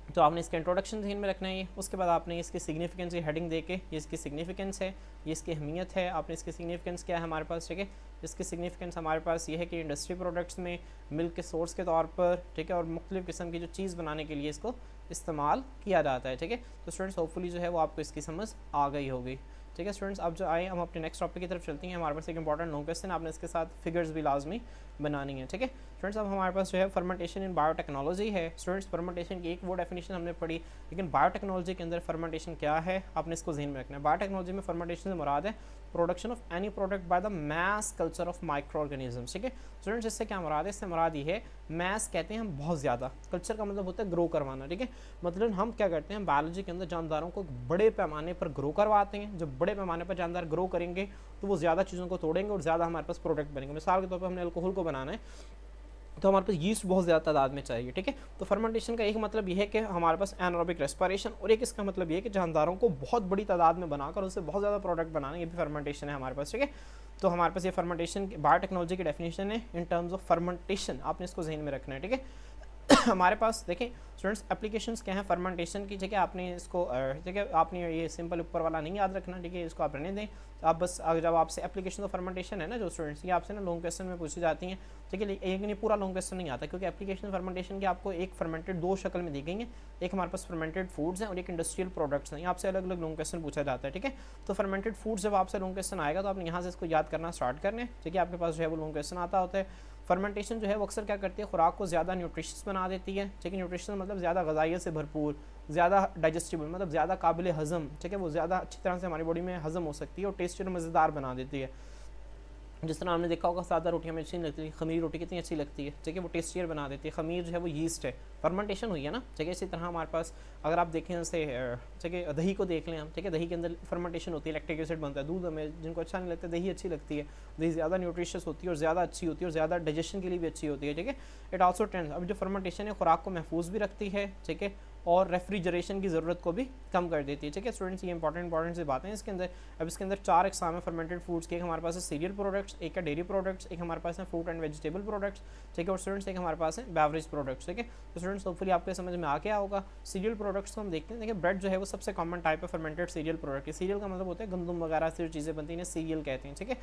तो आपने इसका इंट्रोडक्शन ध्यान में रखना है। उसके बाद आपने इसकी सिग्निफिकेंस की हेडिंग दे के, ये इसकी सिग्निफिकेंस है, ये इसकी अहमियत है, आपने इसकी सिग्निफिकेंस क्या है हमारे पास। ठीक है, इसकी सिग्निफिकेंस हमारे पास ये है कि इंडस्ट्री प्रोडक्ट्स में मिल्क के सोर्स के तौर पर, ठीक है, और मुख्तलिफ़ किस्म की जो चीज़ बनाने के लिए इसको इस्तेमाल किया जाता है। ठीक है, तो स्टूडेंट्स होपफुली जो है वो आपको इसकी समझ आ गई होगी। ठीक है स्टूडेंट्स, अब जो आए हम अपने नेक्स्ट टॉपिक की तरफ चलते हैं। हमारे पास एक इंपॉर्टेंट लॉन्ग क्वेश्चन, आपने इसके साथ फिगर्स भी लाजमी बनानी है। ठीक है स्टूडेंट्स, अब हमारे पास जो है फर्मेंटेशन इन बायोटेक्नोलॉजी है। स्टूडेंट्स, फर्मेंटेशन की एक वो डेफिनेशन हमने पढ़ी, लेकिन बायोटेक्नोलॉजी के अंदर फर्मेंटेशन क्या है आपने इसको ध्यान में रखना है। बायोटेक्नोलॉजी में फर्मेंटेशन से मुराद है production of any product by the mass culture of microorganisms. ठीक है स्टूडेंट्स, इससे क्या मुराद है? इससे मुराद ये है, मैस कहते हैं हम बहुत ज़्यादा, कल्चर का मतलब होता है ग्रो करवाना। ठीक है, मतलब हम क्या करते हैं बायोलॉजी के अंदर जानदारों को बड़े पैमाने पर ग्रो करवाते हैं। जब बड़े पैमाने पर जानदार ग्रो करेंगे तो वो ज़्यादा चीज़ों को तोड़ेंगे और ज़्यादा हमारे पास प्रोडक्ट बनेंगे। मिसाल के तौर पर हमने अल्कोहल को बनाना है, तो हमारे पास यीस्ट बहुत ज़्यादा तादाद में चाहिए, ठीक है। तो फर्मेंटेशन का एक मतलब यह है कि हमारे पास एनारोबिक रेस्पिरेशन, और एक इसका मतलब ये है कि जानदारों को बहुत बड़ी तादाद में बनाकर उससे बहुत ज़्यादा प्रोडक्ट बनाना, ये भी फर्मेंटेशन है हमारे पास, ठीक है। तो हमारे पास ये फर्मेंटेशन बायोटेक्नोलॉजी की डेफिनेशन है इन टर्म्स ऑफ फर्मेंटेशन, आपने इसको जहन में रखना है, ठीक है। हमारे पास देखें स्टूडेंट्स एप्लीकेशंस क्या हैं फर्मेंटेशन की, ठीक है। आपने इसको ठीक है, आपने ये सिंपल ऊपर वाला नहीं याद रखना, ठीक है, इसको आप रहने दें। आप बस जब आपसे एप्लीकेशन ऑफ फर्मेंटेशन है ना जो स्टूडेंट्स, ये आपसे ना लॉन्ग क्वेश्चन में पूछी जाती हैं, ठीक है। एक नहीं पूरा लॉन्ग क्वेश्चन नहीं आता, क्योंकि एप्लीकेशन फर्मेंटेशन की आपको एक फर्मेंटेड दो शक्ल में दी गई है, एक हमारे पास फर्मेंटेड फूड्स हैं और एक इंडस्ट्रियल प्रोडक्ट्स हैं, आपसे अलग अलग लॉन्ग क्वेश्चन पूछा जाता है, ठीक है। तो फर्मेंटेड फूड्स जब आपसे लॉन्ग क्वेश्चन आएगा तो आपने यहाँ से इसको याद करना स्टार्ट करना है, ठीक है। आपके पास जो है वो लॉन्ग क्वेश्चन आता होता है। फर्मेंटेशन जो है वो अक्सर क्या करती है, खुराक को ज़्यादा न्यूट्रिशियस बना देती है, ठीक है। न्यूट्रिशन मतलब ज़्यादा ग़िज़ाइयत से भरपूर, ज़्यादा डाइजेस्टिबल मतलब ज़्यादा काबिल हज़म, ठीक है, वो ज़्यादा अच्छी तरह से हमारी बॉडी में हज़म हो सकती है और टेस्टी और मज़ेदार बना देती है। जिस तरह हमने देखा होगा सादा रोटी हमें अच्छी नहीं लगती, खमीर रोटी कितनी अच्छी लगती है, ठीक है, वो टेस्टियर बना देती है। खमीर जो है वो यीस्ट है, फर्मेंटेशन हुई है ना, ठीक है। इसी तरह हमारे पास अगर आप देखें जैसे ठीक है दही को देख लें हम, ठीक है, दही के अंदर फर्मेंटेशन होती है, लैक्टिक एसिड बनता है। दूध हमें जिनको अच्छा नहीं लगता दही अच्छी लगती है, दही ज़्यादा न्यूट्रिशियस होती है और ज़्यादा अच्छी होती है और ज़्यादा डाइजेशन के लिए भी अच्छी होती है, ठीक है। इट आल्सो टेंड्स, अब जो फर्मेंटेशन है खुराक को महफूज भी रखती है, ठीक है, और रेफ्रिजरेशन की ज़रूरत को भी कम कर देती है, ठीक है स्टूडेंट्स। ये इंपॉर्टेंट सी बातें हैं इसके अंदर। अब इसके अंदर 4 इकसाम है फर्मेंटेड फूड्स के, एक हमारे पास है सीरियल प्रोडक्ट्स, एक है डेयरी प्रोडक्ट्स, एक हमारे पास है फ्रूट एंड वेजिटेबल प्रोडक्ट्स, ठीक है, और स्टूडेंट्स एक हमारे पास है बेवरेज प्रोडक्ट्स, ठीक है। तो स्टूडेंट्स होपफुली आपके समझ में आ गया होगा। सीरियल प्रोडक्ट्स को हम देखते हैं, देखिए ब्रेड जो है वो सबसे कॉमन टाइप है फर्मेंटेड सीरियल प्रोडक्ट है। सीरियल का मतलब होता है गंदम वगैरह से जो चीज़ें बनती हैं सीरियल कहते हैं, ठीक है।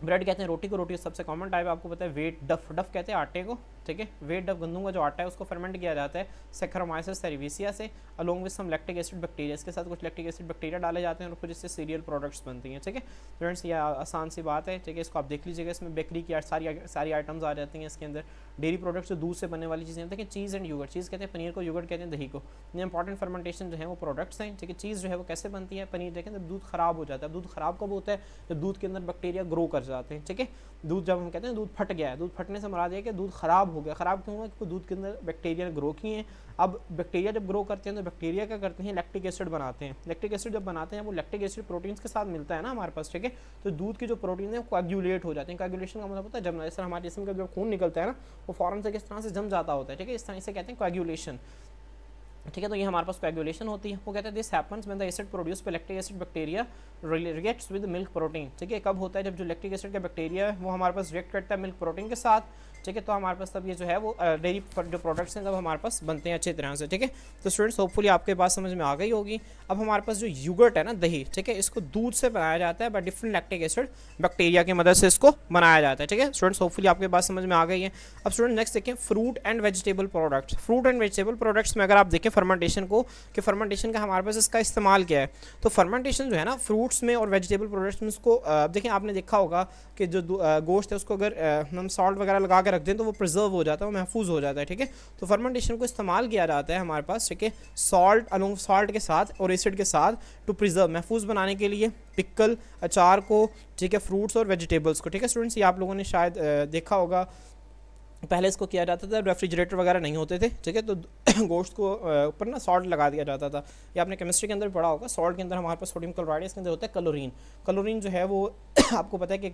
ब्रेड कहते हैं रोटी को, रोटी सबसे कॉमन टाइप आपको पता है। वेट डफ, डफ कहते हैं आटे को, ठीक है। वेट डफ गंदम का जो आटा है उसको फर्मेंट किया जाता है सेक्रोमाइसिस सेरेविसिया से, along with some lactic acid bacteria, इसके साथ कुछ लैक्टिक एसिड बैक्टीरिया डाले जाते हैं और फिर इससे सीरियल प्रोडक्ट्स बनती हैं, ठीक है। फ्रेंड्स ये आसान सी बात है, ठीक है, इसको आप देख लीजिएगा। इसमें बेकरी की सारी आइटम्स आ जाती हैं इसके अंदर। डेयरी प्रोडक्ट्स जो दूध से बनने वाली चीज़ें, देखिए चीज़ एंड योगर्ट, चीज़ कहते हैं पनीर को, योगर्ट कहते हैं दही को। ये इंपॉर्टेंट फर्मेंटेशन जो है वो प्रोडक्ट्स हैं, ठीक है। चीज़ जो है वो कैसे बनती है, पनीर देखें जब दूध ख़राब हो जाता है। दूध ख़राब कब होता है, जब दूध के अंदर बैक्टीरिया ग्रो कर जाते हैं, ठीक है। दूध जब हम कहते हैं दूध फट गया है, दूध फटने से मुराद है कि दूध ख़राब हो गया। ख़राब क्यों हुआ, क्योंकि दूध के अंदर बैक्टीरिया ग्रो किए हैं। अब बैक्टीरिया जब ग्रो करते हैं तो बैक्टीरिया क्या करते हैं, लैक्टिक एसिड बनाते हैं। लैक्टिक एसिड जब बनाते हैं वो लैक्टिक एसिड प्रोटीन्स के साथ मिलता है ना हमारे पास, ठीक है। तो दूध की जो प्रोटीन है वो कोएगुलेट हो जाते हैं। कोएगुलेशन का मतलब होता है जब जैसे हमारे जिस्म का जो खून निकलता है ना वो फ़ौरन से किस तरह से जम जाता होता है, ठीक है, इस तरह से कहते हैं कोएगुलेशन, ठीक है। तो ये हमारे पास कोएगुलेशन होती है। वो कहते हैं this happens when the acid produce by lactic acid bacteria reacts with milk protein, ठीक है। कब होता है, जब जो लैक्टिक एसिड का बैक्टीरिया है वो हमारे पास रिएक्ट करता है मिल्क प्रोटीन के साथ, ठीक है। तो हमारे पास तब ये जो है वो डेयरी जो प्रोडक्ट्स हैं तब हमारे पास बनते हैं अच्छी तरह से, ठीक है। तो स्टूडेंट्स होपफुली आपके पास समझ में आ गई होगी। अब हमारे पास जो योगर्ट है ना दही, ठीक है, इसको दूध से बनाया जाता है, but different lactic acid bacteria की मदद से इसको बनाया जाता है, ठीक है। स्टूडेंट्स होपफुली आपके पास समझ में आ गई है। अब स्टूडेंट नेक्स्ट देखें fruit and vegetable products. Fruit and vegetable products में अगर आप देखें फर्मेंटेशन को, कि फर्मेंटेशन का हमारे पास इसका इस्तेमाल क्या है, तो फर्मेंटेशन जो है ना फ्रूट्स में और वेजिटेबल प्रोडक्ट्स में उसको देखें आपने देखा होगा कि जो गोश्त है उसको अगर हम सॉल्ट वगैरह लगा के रख दें तो वो प्रिजर्व हो जाता है, वो महफूज हो जाता है, ठीक है। तो फर्मेंटेशन को इस्तेमाल किया जाता है हमारे पास, ठीक है, सॉल्ट अलोंग सॉल्ट के साथ और एसिड के साथ टू प्रिजर्व, महफूज बनाने के लिए, पिकल अचार को, ठीक है, फ्रूट्स और वेजिटेबल्स को, ठीक है। स्टूडेंट्स ये आप लोगों ने शायद देखा होगा पहले इसको किया जाता था, रेफ्रिजरेटर वगैरह नहीं होते थे, ठीक है। तो गोश्त को ऊपर ना सॉल्ट लगा दिया जाता था। ये आपने केमिस्ट्री के अंदर पढ़ा होगा, सॉल्ट के अंदर हमारे पास सोडियम क्लोराइड है, इसके अंदर होता है क्लोरीन। क्लोरीन जो है वो आपको पता है कि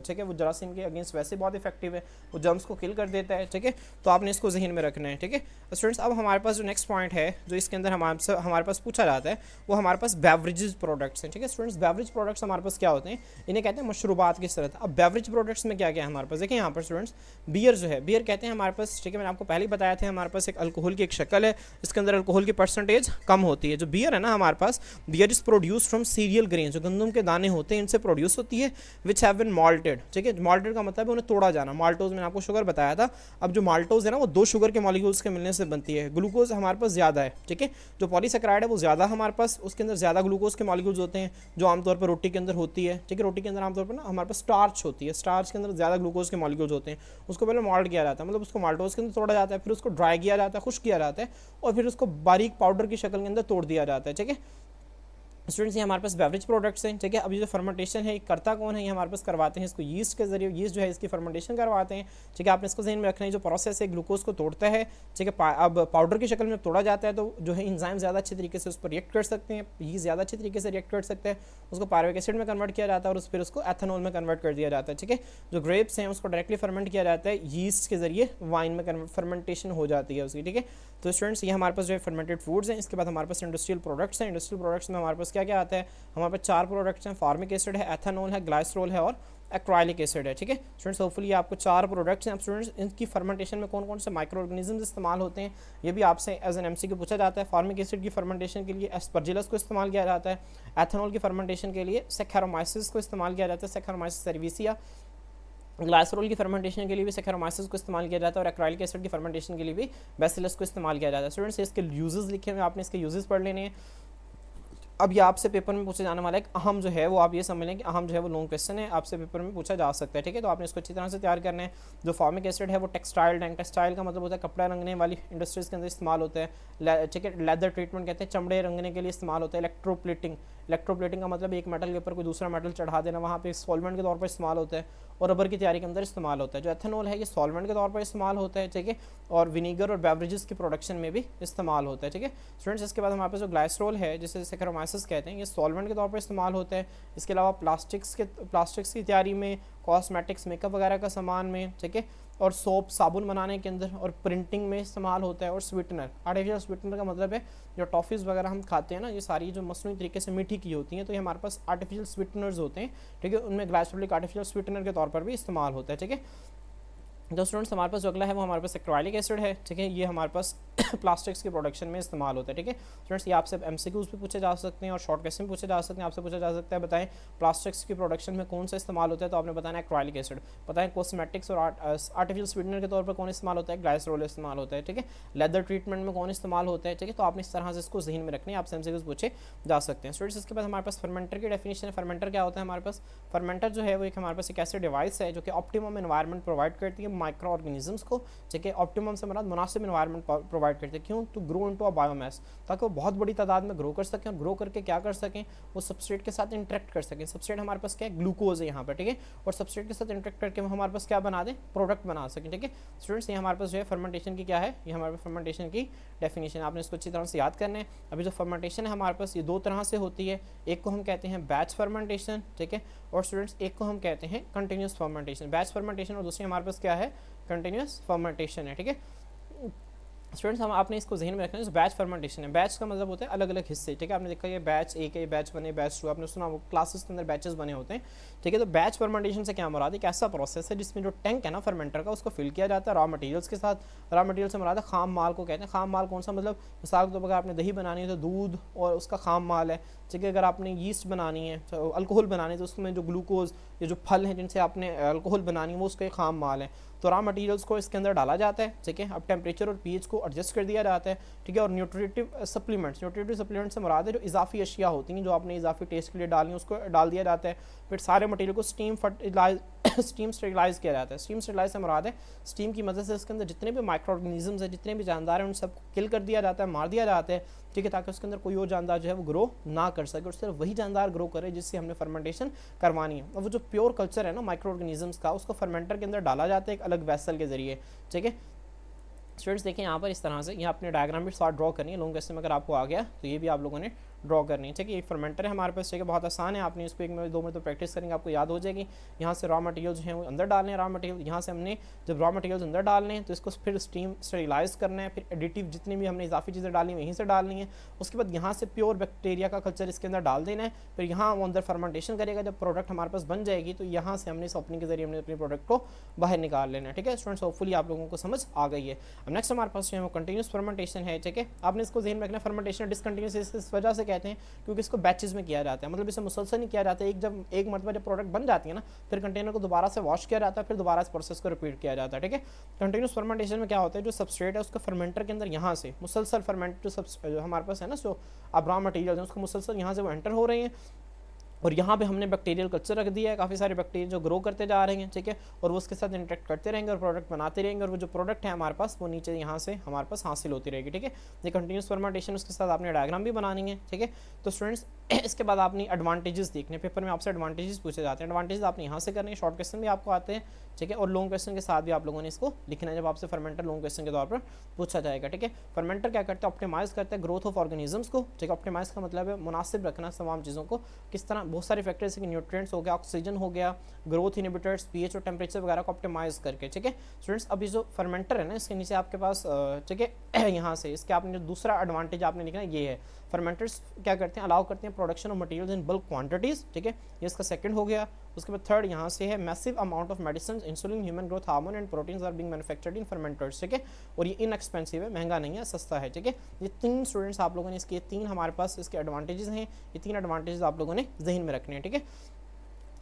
ठीक है वो जरासीम के अगेंस्ट वैसे बहुत इफेक्टिव है, वो जर्म्स को किल कर देता है, ठीक है। तो आपने इसको जहन में रखना है, ठीक है स्टूडेंट्स। अब हमारे पास जो नेक्स्ट पॉइंट है जो इसके अंदर हमारे पास पूछा जाता है वो हमारे पास बेवरेजेस प्रोडक्ट्स हैं, ठीक है स्टूडेंट्स। बेवरेज प्रोडक्ट्स हमारे पास क्या होते हैं, इन्हें कहते हैं मशरूबात की शरत। अब बेवरेज प्रोडक्ट्स में क्या क्या है हमारे पास, देखिए यहाँ पर स्टूडेंट्स बियर जो है, बियर कहते हैं हमारे पास, ठीक है, मैंने आपको पहले ही बताया था हमारे पास एक अल्कोहल की एक शक्ल है, इसके अंदर अल्कोहल की परसेंटेज कम होती है। जो बियर है ना हमारे पास, beer is produce from cereal grain, जो गंदम के दाने होते हैं इनसे प्रोड्यूस होती है, विच हैव बीन माल्टेड, ठीक है। माल्टेड का मतलब है उन्हें तोड़ा जाना। माल्टोज मैंने आपको शुगर बताया था। अब जो माल्टोज है ना वो 2 शुगर के मॉलिक्यूल्स के मिलने से बनती है। ग्लूकोज हमारे पास ज़्यादा है, ठीक है। जो पॉलीसेकेराइड है वो ज़्यादा हमारे पास, उसके अंदर ज़्यादा ग्लूकोज के मॉलिक्यूल्स होते हैं, जो आमतौर पर रोटी के अंदर होती है, ठीक है। रोटी के अंदर आमतौर पर ना हमारे पास स्टार्च होती है, स्टार्च के अंदर ज़्यादा ग्लूकोज के मॉलिक्यूल्स होते हैं। उसको पहले माल्ट किया जाता है, मतलब उसको माल्टोज के अंदर तोड़ा जाता है, फिर उसको ड्राई किया जाता है, खुश्क किया जाता है, और फिर उसको बारीक पाउडर की शक्ल के अंदर तोड़ दिया जाता है, ठीक है। स्टूडेंट्स ये हमारे पास बेवरेज प्रोडक्ट्स हैं, ठीक है। अभी जो फर्मेंटेशन है करता कौन है, ये हमारे पास करवाते हैं इसको यीस्ट के जरिए, यीस्ट जो है इसकी फर्मेंटेशन करवाते हैं, ठीक है। आपने इसको ज़हन में रखना है, जो प्रोसेस है ग्लूकोज को तोड़ता है, ठीक है। अब पाउडर की शक्ल में तोड़ा जाता है तो जो है इंजाइम ज़्यादा अच्छे तरीके से उस पर रिएक्ट कर सकते हैं, ये ज़्यादा अच्छे तरीके से रिएक्ट कर सकते हैं, उसको पायरुविक एसिड में कन्वर्ट किया जाता है और फिर उसको एथेनॉल में कन्वर्ट कर दिया जाता है, ठीक है। जो ग्रेप्स हैं उसको डायरेक्टली फर्मेंट किया जाता है यीस्ट के जरिए, वाइन में फर्मेंटेशन हो जाती है उसकी, ठीक है। तो स्टूडेंट्स ये हमारे पास जो है फर्मेंटेड फूड्स हैं। इसके बाद हमारे पास इंडस्ट्रियल प्रोडक्ट्स हैं। इंडस्ट्रियल प्रोडक्ट्स में हमारे पास क्या क्या आता है, हमारे पास 4 प्रोडक्ट्स हैं, फार्मिक एसिड है, एथेनॉल है, ग्लाइसरॉल है और एक्राइलिक एसिड है, ठीक है। स्टूडेंट्स होपफुली आपको 4 प्रोडक्ट्स हैं। अब स्टूडेंट्स इनकी फर्मेंटेशन में कौन कौन से माइक्रो ऑर्गेनिजम्स इस्तेमाल होते हैं, ये भी आपसे एज एन एमसीक्यू पूछा जाता है। फार्मिक एसिड की फर्मेंटेशन के लिए एस्परजिलस को इस्तेमाल किया जाता है। एथेनॉल की फर्मेंटेशन के लिए सेक्रोमाइसिस को इस्तेमाल किया जाता है, सेक्रोमाइसिस सर्विसिया। ग्लाइसरॉल की फर्मेंटेशन के लिए भी सेक्रोमाइसिस को इस्तेमाल किया जाता है और एक्राइलिक एसिड की फर्मेंटेशन के लिए भी बेसिलस को इस्तेमाल किया जाता है। स्टूडेंट्स इसके यूजेस लिखे हुए, आपने इसके यूजेस पढ़ लेने हैं। अब ये आपसे पेपर में पूछे जाने वाला है अहम जो है वो, आप ये समझ लें कि अहम जो है वो लॉन्ग क्वेश्चन है, आपसे पेपर में पूछा जा सकता है, ठीक है। तो आपने इसको अच्छी तरह से तैयार करना है। जो फार्मिक एसिड है वो टेक्सटाइल टैंक, टेक्सटाइल का मतलब होता है कपड़ा रंगने वाली इंडस्ट्रीज़ के अंदर इस्तेमाल होता है, ठीक है। लेदर ट्रीटमेंट कहते हैं, चमड़े रंगने के लिए इस्तेमाल होता है। इलेक्ट्रोप्लेटिंग, इलेक्ट्रोप्लेटिंग का मतलब एक मेटल के ऊपर कोई दूसरा मेटल चढ़ा देना, वहाँ पे सॉल्वेंट के तौर पर इस्तेमाल होता है और रबर की तैयारी के अंदर इस्तेमाल होता है। जो एथेनॉल है ये सॉल्वेंट के तौर पर इस्तेमाल होता है, ठीक है, और विनीगर और बेवरेजेस की प्रोडक्शन में भी इस्तेमाल होता है, ठीक है। स्टूडेंट्स इसके बाद हमारे पास जो ग्लाइसरॉल है जिसे सेक्रोमाइसिस कहते हैं, ये सॉल्वेंट के तौर पर इस्तेमाल होता है। इसके अलावा प्लास्टिक्स की तैयारी में, कॉस्मेटिक्स मेकअप वगैरह का सामान में, ठीक है, और सोप साबुन बनाने के अंदर और प्रिंटिंग में इस्तेमाल होता है। और स्वीटनर, आर्टिफिशियल स्वीटनर का मतलब है जो टॉफ़ीज़ वगैरह हम खाते हैं ना, ये सारी जो मसनूई तरीके से मीठी की होती हैं, तो ये हमारे पास आर्टिफिशियल स्वीटनर्स होते हैं, ठीक है। उनमें ग्लाइसरॉल आर्टिफिशियल स्वीटनर के तौर पर भी इस्तेमाल होता है, ठीक है। जो स्टूडेंट्स हमारे पास जो अगला है वो हमारे पास एक्राइलिक एसिड है, ठीक है। ये हमारे पास प्लास्टिक्स की प्रोडक्शन में इस्तेमाल होता है, ठीक है। स्टूडेंट्स ये आपसे एमसीक्यूज़ भी पूछे जा सकते हैं और शॉर्ट क्वेश्चन पूछे जा सकते हैं। आपसे पूछा जा सकता है बताएं प्लास्टिक्स की प्रोडक्शन में कौन सा इस्तेमाल होता है, तो आपने बताना एक्राइलिक एसिड। बताएं कॉस्मेटिक्स और आर्टिफिशियल स्वीटनर के तौर पर कौन इस्तेमाल होता है, ग्लाइसरॉल इस्तेमाल होता है, ठीक है। लेदर ट्रीटमेंट में कौन इस्तेमाल होता है, ठीक है। तो आपने इस तरह से इसको जहन में रखने आपसे एमसीक्यूज़ पूछे जा सकते हैं। स्टूडेंट्स इसके बाद हमारे पास फर्मेंटर की डेफिनेशन है। फर्मेंटर क्या होता है हमारे पास, फर्मेंटर जो है वो एक हमारे पास एक ऐसी डिवाइस है जो कि ऑप्टिमम एनवायरनमेंट प्रोवाइड करती है माइक्रो ऑर्गेनिज्म को, ठीक है। ऑप्टिमम से मतलब मुनासिब एनवायरनमेंट प्रोवाइड करते हैं, क्यों, to grow into a biomass, ताकि वो बहुत बड़ी तादाद में ग्रो कर सकें और ग्रो करके क्या कर सकें, वो सबस्ट्रेट के साथ इंटरेक्ट कर सकें। सबस्ट्रेट हमारे पास क्या है, ग्लूकोज है यहाँ पर, ठीक है, और सबस्ट्रेट के साथ इंटरेक्ट करके वो हमारे पास क्या बना दें, प्रोडक्ट बना सकें, ठीक है। स्टूडेंट्स ये हमारे पास जो है फर्मेंटेशन की क्या है, ये हमारे पास फर्मेंटेशन की डेफिनेशन, आपने इसको अच्छी तरह से याद करना है। अभी जो फर्मेंटेशन है हमारे पास ये 2 तरह से होती है, एक को हम कहते हैं बैच फर्मेंटेशन, ठीक है, और स्टूडेंट्स एक को हम कहते हैं कंटिन्यूस फर्मेंटेशन। बैच फर्मेंटेशन और दूसरी हमारे पास क्या है, कंटिन्यूस फर्मेंटेशन है, ठीक है। स्टूडेंट्स हम आपने इसको जहन में रखना है। बैच फर्मेंटेशन है, बैच का मतलब होता है अलग अलग हिस्से, ठीक है। आपने देखा ये बैच एक है, बैच 1 है, बैच 2, आपने सुना वो क्लासेस के अंदर बैचेस बने होते हैं, ठीक है। तो बैच फर्मेंटेशन से क्या मुराद है, एक ऐसा प्रोसेस है जिसमें जो टैंक है ना फर्मेंटर का, उसको फिल किया जाता है रॉ मटेरियल्स के साथ। रॉ मटेरियल से मुराद है खाम माल को कहते हैं। खाम माल कौन सा, मतलब मिसाल के तौर पर आपने दही बनानी है तो दूध और उसका खाम माल है, ठीक है। अगर आपने यीस्ट बनानी है, तो अल्कोहल बनानी है, तो उसमें जो ग्लूकोज, ये जो फल हैं जिनसे आपने अल्कोहल बनानी है, वो उसका खाम माल है। तो रॉ मटेरियल्स को इसके अंदर डाला जाता है, ठीक है। अब टेम्परेचर और पीएच को एडजस्ट कर दिया जाता है, ठीक है। और न्यूट्रिटिव सप्लीमेंट्स से मुराद है जो इजाफी अशिया होती हैं, जो आपने इजाफी टेस्ट के लिए डालनी है, उसको डाल दिया जाता है। फिर सारे मटेरियल को स्टीम स्टेरिलाइज किया जाता है। स्टीम स्टेरिलाइज से मुराद है स्टीम की मदद से इसके अंदर जितने भी माइक्रो ऑर्गेनिजम्स हैं, जितने भी जानदार हैं, उन सबको किल कर दिया जाता है, मार दिया जाता है, ठीक है, ताकि उसके अंदर कोई और जानदार जो है वो ग्रो ना कर सके और सिर्फ वही जानदार ग्रो करे जिससे हमने फर्मेंटेशन करवानी है। और वो जो प्योर कल्चर है ना माइक्रो ऑर्गेनिजम्स का, उसको फर्मेंटर के अंदर डाला जाता है एक अलग वेसल के जरिए, ठीक है। स्टूडेंट्स देखें यहाँ पर इस तरह से, यहाँ अपने डायग्राम भी साथ ड्रॉ करनी है। लॉन्ग क्वेश्चन में अगर आपको आ गया तो ये भी आप लोगों ने ड्रॉ करनी है, ठीक है। ये फर्मेंटर है हमारे पास, ठीक है, बहुत आसान है, आपने इसको 1 में 2 में तो प्रैक्टिस करेंगे आपको याद हो जाएगी। यहाँ से रॉ मटेरियल्स हैं वो अंदर डालने हैं, रॉ मटेरियल यहाँ से हमने जब रॉ मटेरियल्स अंदर डालने हैं तो इसको फिर स्टीम स्टेरिलाइज करना है, फिर एडिटिव जितनी भी हमने इजाफी चीज़ें डाली वहीं से डालनी है। उसके बाद यहाँ से प्योर बैक्टीरिया का कल्चर इसके अंदर डाल देना है, फिर यहाँ वो अंदर फर्मेंटेशन करेगा। जब प्रोडक्ट हमारे पास बन जाएगी तो यहाँ से हमने इस ओपनिंग के जरिए हमने अपने प्रोडक्ट को बाहर निकाल लेना है, ठीक है। स्टूडेंट्स होपफुली आप लोगों को समझ आ गई है। अब नेक्स्ट हमारे पास जो है वो कंटिन्यूस फर्मेंटेशन है, ठीक है। आपने इसको ध्यान में रखना, फर्मेंटेशन डिसकंटिन्यूस इस वजह से कहते हैं क्योंकि इसको बैचेस में किया जाता है, मतलब इसे मुसलसल नहीं किया जाता है। एक मरतबा जब प्रोडक्ट बन जाती है ना, फिर कंटेनर को दोबारा से वॉश किया जाता है, फिर दोबारा इस प्रोसेस को रिपीट किया जाता है, ठीक है। कंटिन्यूस फर्मेंटेशन में क्या होता है, जो सबस्ट्रेट है उसका फर्मेंटर के अंदर यहाँ से मुसलसल फर्मेंट जो हमारे पास है ना, जो अब रॉ मटेरियल है उसको मुसलसल यहाँ से वो एंटर हो रहे हैं और यहाँ पे हमने बैक्टीरियल कल्चर रख दिया है, काफ़ी सारे बैक्टीरिया जो ग्रो करते जा रहे हैं, ठीक है, और वो उसके साथ इंटरेक्ट करते रहेंगे और प्रोडक्ट बनाते रहेंगे, और वो जो प्रोडक्ट है हमारे पास वो नीचे यहाँ से हमारे पास हासिल होती रहेगी, ठीक है। ये कंटिन्यूस फर्मेंटेशन, उसके साथ आपने डायग्राम भी बनानी है, ठीक है। तो स्टूडेंट्स इसके बाद आपने एडवांटेजेस देखने, पेपर में आपसे एडवांटेजेस पूछे जाते हैं, एडवांटेजेस आपने यहाँ से करने हैं, शॉर्ट क्वेश्चन भी आपको आते हैं, ठीक है, और लॉन्ग क्वेश्चन के साथ भी आप लोगों ने इसको लिखना है जब आपसे फर्मेंटर लॉन्ग क्वेश्चन के तौर पर पूछा जाएगा, ठीक है। फर्मेंटर क्या करते हैं, ऑप्टिमाइज करते हैं ग्रोथ ऑफ ऑर्गेनिजम्स को, ठीक है। ऑप्टिमाइज का मतलब है मुनासिब रखना तमाम चीज़ों को, किस तरह बहुत सारे फैक्टर्स जैसे कि न्यूट्रिएंट्स हो गया, ऑक्सीजन हो गया, ग्रोथ इनहिबिटर्स, पीएच और टेम्परेचर वगैरह को ऑप्टिमाइज करके, ठीक है। स्टूडेंट्स अभी जो फर्मेंटर है ना, इसके नीचे आपके पास, ठीक है, यहाँ से इसके आपने जो दूसरा एडवांटेज आपने लिखना है ये है, फर्मेंटर्स क्या करते हैं, अलाउ करते हैं production of materials in bulk quantities, ठीक है, ये इसका सेकंड हो गया। उसके बाद थर्ड यहाँ से है massive amount of medicine, insulin, human growth hormone and proteins are being manufactured in fermenters, ठीक है, और ये इनएक्सपेंसिव है, महंगा नहीं है, सस्ता है, ठीक है। ये तीन स्टूडेंट्स आप लोगों ने इसके तीन हमारे पास इसके एडवांटेजेस हैं, ये तीन एडवांटेजेस आप लोगों ने जहन में रखने हैं, ठीक है।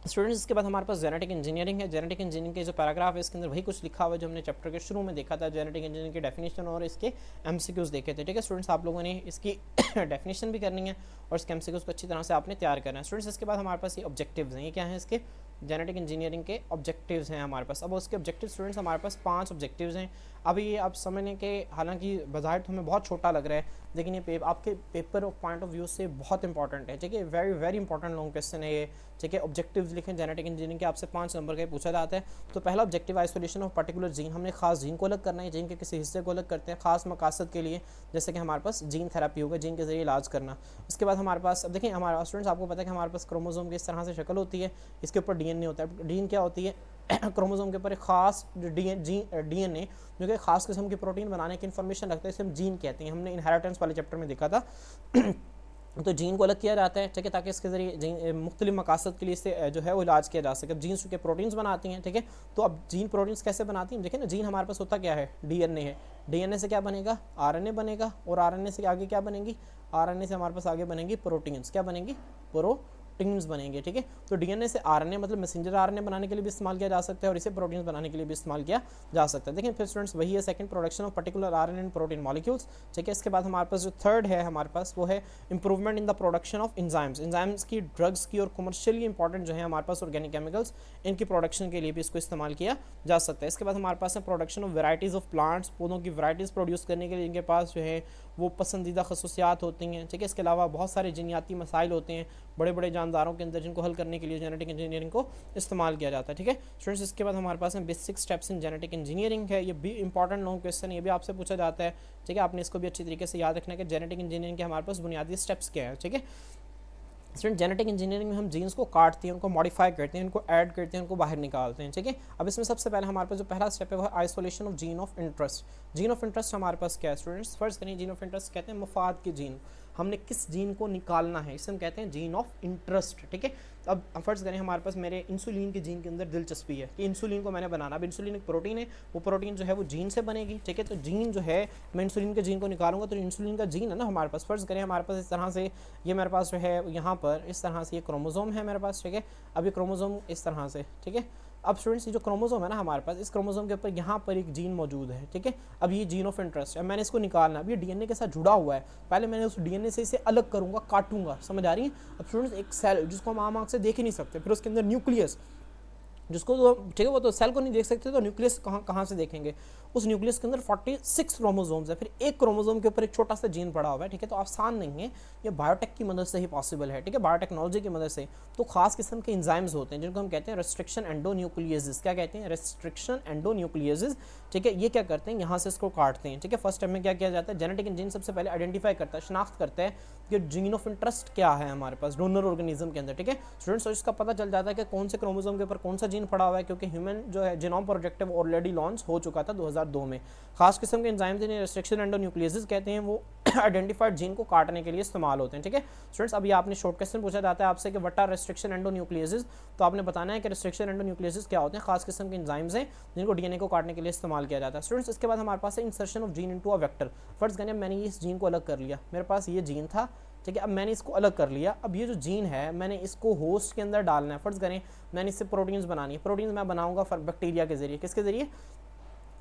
स्टूडेंट्स इसके बाद हमारे पास जेनेटिक इंजीनियरिंग है। जेनेटिक इंजीनियरिंग के जो पैराग्राफ है इसके अंदर वही कुछ लिखा हुआ है जो हमने चैप्टर के शुरू में देखा था, जेनेटिक इंजीनियरिंग की डेफिनेशन और इसके एमसीक्यूज देखे थे, ठीक है। स्टूडेंट्स आप लोगों ने इसकी डेफिनेशन भी करनी है और इसके एमसीक्यूज को अच्छी तरह से आपने तैयार करना है। स्टूडेंट्स इसके बाद हमारे पास ये ऑब्जेक्टिव्स हैं, ये क्या है इसके जेनेटिक इंजीनियरिंग के ऑब्जेक्टिव्स हैं हमारे पास। अब उसके ऑब्जेक्टिव स्टूडेंट्स हमारे पास 5 ऑब्जेक्टिव्स हैं। अभी ये आप समझने के हालांकि बज़ाहिर तो हमें बहुत छोटा लग रहा है, लेकिन ये आपके paper of point of view से बहुत इंपॉर्टेंट है, ठीक है, very very important long question है ये, ठीक है। ऑब्जेक्टिव्स लिखें जेनेटिक इंजीनियरिंग के, आपसे 5 नंबर का पूछा जाता है। तो पहला objective isolation of particular gene, हमने खास जीन को अलग करना है, जीन के किसी हिस्से को अलग करते हैं खास मकासद के लिए, जैसे कि हमारे पास जीन थेरेपी होगा, जीन के जरिए इलाज करना। उसके बाद हमारे पास अब देखिए हमारा स्टूडेंट्स आपको पता है कि हमारे पास क्रोमोसोम की इस तरह से शक्ल होती है, इसके ऊपर डीएनए होता है। डीएनए क्या होती है क्रोमोसोम के ऊपर एक खास डीएनए जो कि खास किस्म की प्रोटीन बनाने की इन्फॉर्मेशन रखता है, इसे हम जीन कहते हैं, हमने इनहेरिटेंस वाले चैप्टर में देखा था। तो जीन को अलग किया जाता है, ठीक है, ताकि इसके जरिए जीन मुख्तलिफ मकासद के लिए इससे जो है वो इलाज किया जा सके। अब जीन्स के प्रोटीन्स बनाती हैं, ठीक है, तो अब जीन प्रोटीन्स कैसे बनाती हैं, देखिए ना, जीन हमारे पास होता क्या है, डीएनए है, डीएनए से क्या बनेगा, आरएनए बनेगा, और आरएनए से आगे क्या बनेगी, आरएनए से हमारे पास आगे बनेंगी प्रोटीन्स, क्या बनेंगी, प्रोटीन्स बनेंगे, ठीक है। तो डीएनए से आरएनए मतलब मैसेंजर आरएनए बनाने के लिए भी इस्तेमाल किया जा सकता है और इसे प्रोटीन्स बनाने के लिए भी इस्तेमाल किया जा सकता है। देखिए फिर स्टूडेंट्स वही है second, production of particular RNA and protein molecules, ठीक है। इसके बाद हमारे पास जो थर्ड है हमारे पास वो है improvement in the production of enzymes, enzymes की, ड्रग्स की और कमर्शियली इंपॉर्टेंट जो है हमारे पास ऑर्गेनिक केमिकल्स, इनकी प्रोडक्शन के लिए भी इसको इस्तेमाल किया जा सकता है। इसके बाद हमारे पास है production of varieties of plants, पौधों की वैराइटीज़ प्रोड्यूस करने के लिए इनके पास जो है वो पसंदीदा खसूसियात होती हैं, ठीक है। इसके अलावा बहुत सारे जीनियाती मसाइल होते हैं बड़े बड़े जानदारों के अंदर, जिनको हल करने के लिए जेनेटिक इंजीनियरिंग को इस्तेमाल किया जाता है, ठीक है। स्टूडेंट्स इसके बाद हमारे पास में basic steps in genetic engineering है, ये भी इंपॉर्टेंट लॉन्ग क्वेश्चन है, ये भी आपसे पूछा जाता है, ठीक है। आपने इसको भी अच्छी तरीके से याद रखना है कि जेनेटिक इंजीनियरिंग के हमारे पास बुनियादी स्टेप्स क्या है, ठीक है। स्टूडेंट जेनेटिक इंजीनियरिंग में हम जीन्स को काटते हैं, उनको मॉडिफाई करते हैं, उनको ऐड करते हैं, उनको बाहर निकालते हैं, ठीक है। अब इसमें सबसे पहले हमारे पास जो पहला स्टेप है वो है isolation of gene of interest. Gene of interest हमारे पास क्या है स्टूडेंट्स, फर्स्ट करें जीन ऑफ इंटरेस्ट कहते हैं मफाद के जीन, हमने किस जीन को निकालना है इसे हम कहते हैं जीन ऑफ इंटरेस्ट, ठीक है। अब फर्ज करें हमारे पास मेरे इंसुलिन के जीन के अंदर दिलचस्पी है कि इंसुलिन को मैंने बनाना। अब इंसुलिन एक प्रोटीन है, वो प्रोटीन जो है वो जीन से बनेगी, ठीक है। तो जीन जो है मैं इंसुलिन के जीन को निकालूंगा तो इंसुलिन का जीन है ना हमारे पास, फर्ज करें हमारे पास इस तरह से ये मेरे पास जो है यहाँ पर इस तरह से ये क्रोमोसोम है मेरे पास, ठीक है। अब ये क्रोमोसोम इस तरह से, ठीक है। अब स्टूडेंट्स ये जो क्रोमोसोम है ना हमारे पास, इस क्रोमोसोम के ऊपर यहाँ पर एक जीन मौजूद है, ठीक है। अब ये जीन ऑफ इंटरेस्ट है, मैंने इसको निकालना, अब ये डीएनए के साथ जुड़ा हुआ है, पहले मैंने उस डीएनए से इसे अलग करूँगा, काटूंगा, समझ आ रही है। अब स्टूडेंट्स एक सेल जिसको हम आम आँख से देख ही नहीं सकते, फिर उसके अंदर न्यूक्लियस जिसको तो ठीक है वो तो सेल को नहीं देख सकते, तो न्यूक्लियस कहाँ से देखेंगे, उस न्यूक्लियस के अंदर 46 क्रोमोसोम्स है, फिर एक क्रोमोसोम के ऊपर एक छोटा सा जीन पड़ा हुआ है, ठीक है। तो आसान नहीं है, ये बायोटेक की मदद से ही पॉसिबल है, ठीक है, बायोटेक्नोलॉजी की मदद से। तो खास किस्म के एंजाइम्स होते हैं जिनको हम कहते हैं रेस्ट्रिक्शन एंडोन्यूक्लियेसिस, क्या कहते हैं, रेस्ट्रिक्शन एंडोन्यूक्लियेसिस, ठीक है। ये क्या करते हैं, यहाँ से इसको काटते हैं, ठीक है। फर्स्ट टाइम में क्या किया जाता है, जेनेटिक इंजीनियर सबसे पहले आइडेंटिफाई करता है, शनाख्त करता है कि जीन ऑफ इंटरेस्ट क्या है हमारे पास डोनर ऑर्गेनिज्म के अंदर, ठीक है। स्टूडेंट्स इसका पता चल जाता है कि कौन से क्रोमोसोम के ऊपर कौन सा जीन पड़ा हुआ है, क्योंकि ह्यूमन जो है जीनोम प्रोजेक्ट है वो ऑलरेडी लॉन्च हो चुका था 2002 में। खास किस्म के एंजाइम जिन्हें रेस्ट्रिक्शन एंडोन्यूक्लियेसिस कहते हैं वो आइडेंटिफाइड जीन को काटने के लिए इस्तेमाल होते हैं, ठीक है। स्टूडेंट्स अभी आपने शॉर्ट क्वेश्चन पूछा जाता है आपसे कि व्हाट आर रेस्ट्रिक्शन एंडोन्यूक्लियेसिस, तो आपने बताना है कि रेस्ट्रिक्शन एंडोन्यूक्लियेसिस क्या होते हैं, खास किस्म के एंजाइम्स हैं जिनको डीएनए को काटने के लिए इस्तेमाल किया जाता है। स्टूडेंट्स इसके बाद हमारे पास है insertion of gene into a vector. First करें मैंने इस जीन को अलग कर लिया, मेरे पास ये जीन था, ठीक है। अब मैंने इसको अलग कर लिया, अब ये जो जीन है मैंने इसको होस्ट के अंदर डालना है। फर्ज करें मैंने इससे प्रोटीन्स बनानी है, प्रोटीन्स मैं बनाऊंगा बैक्टीरिया के जरिए, किसके जरिए,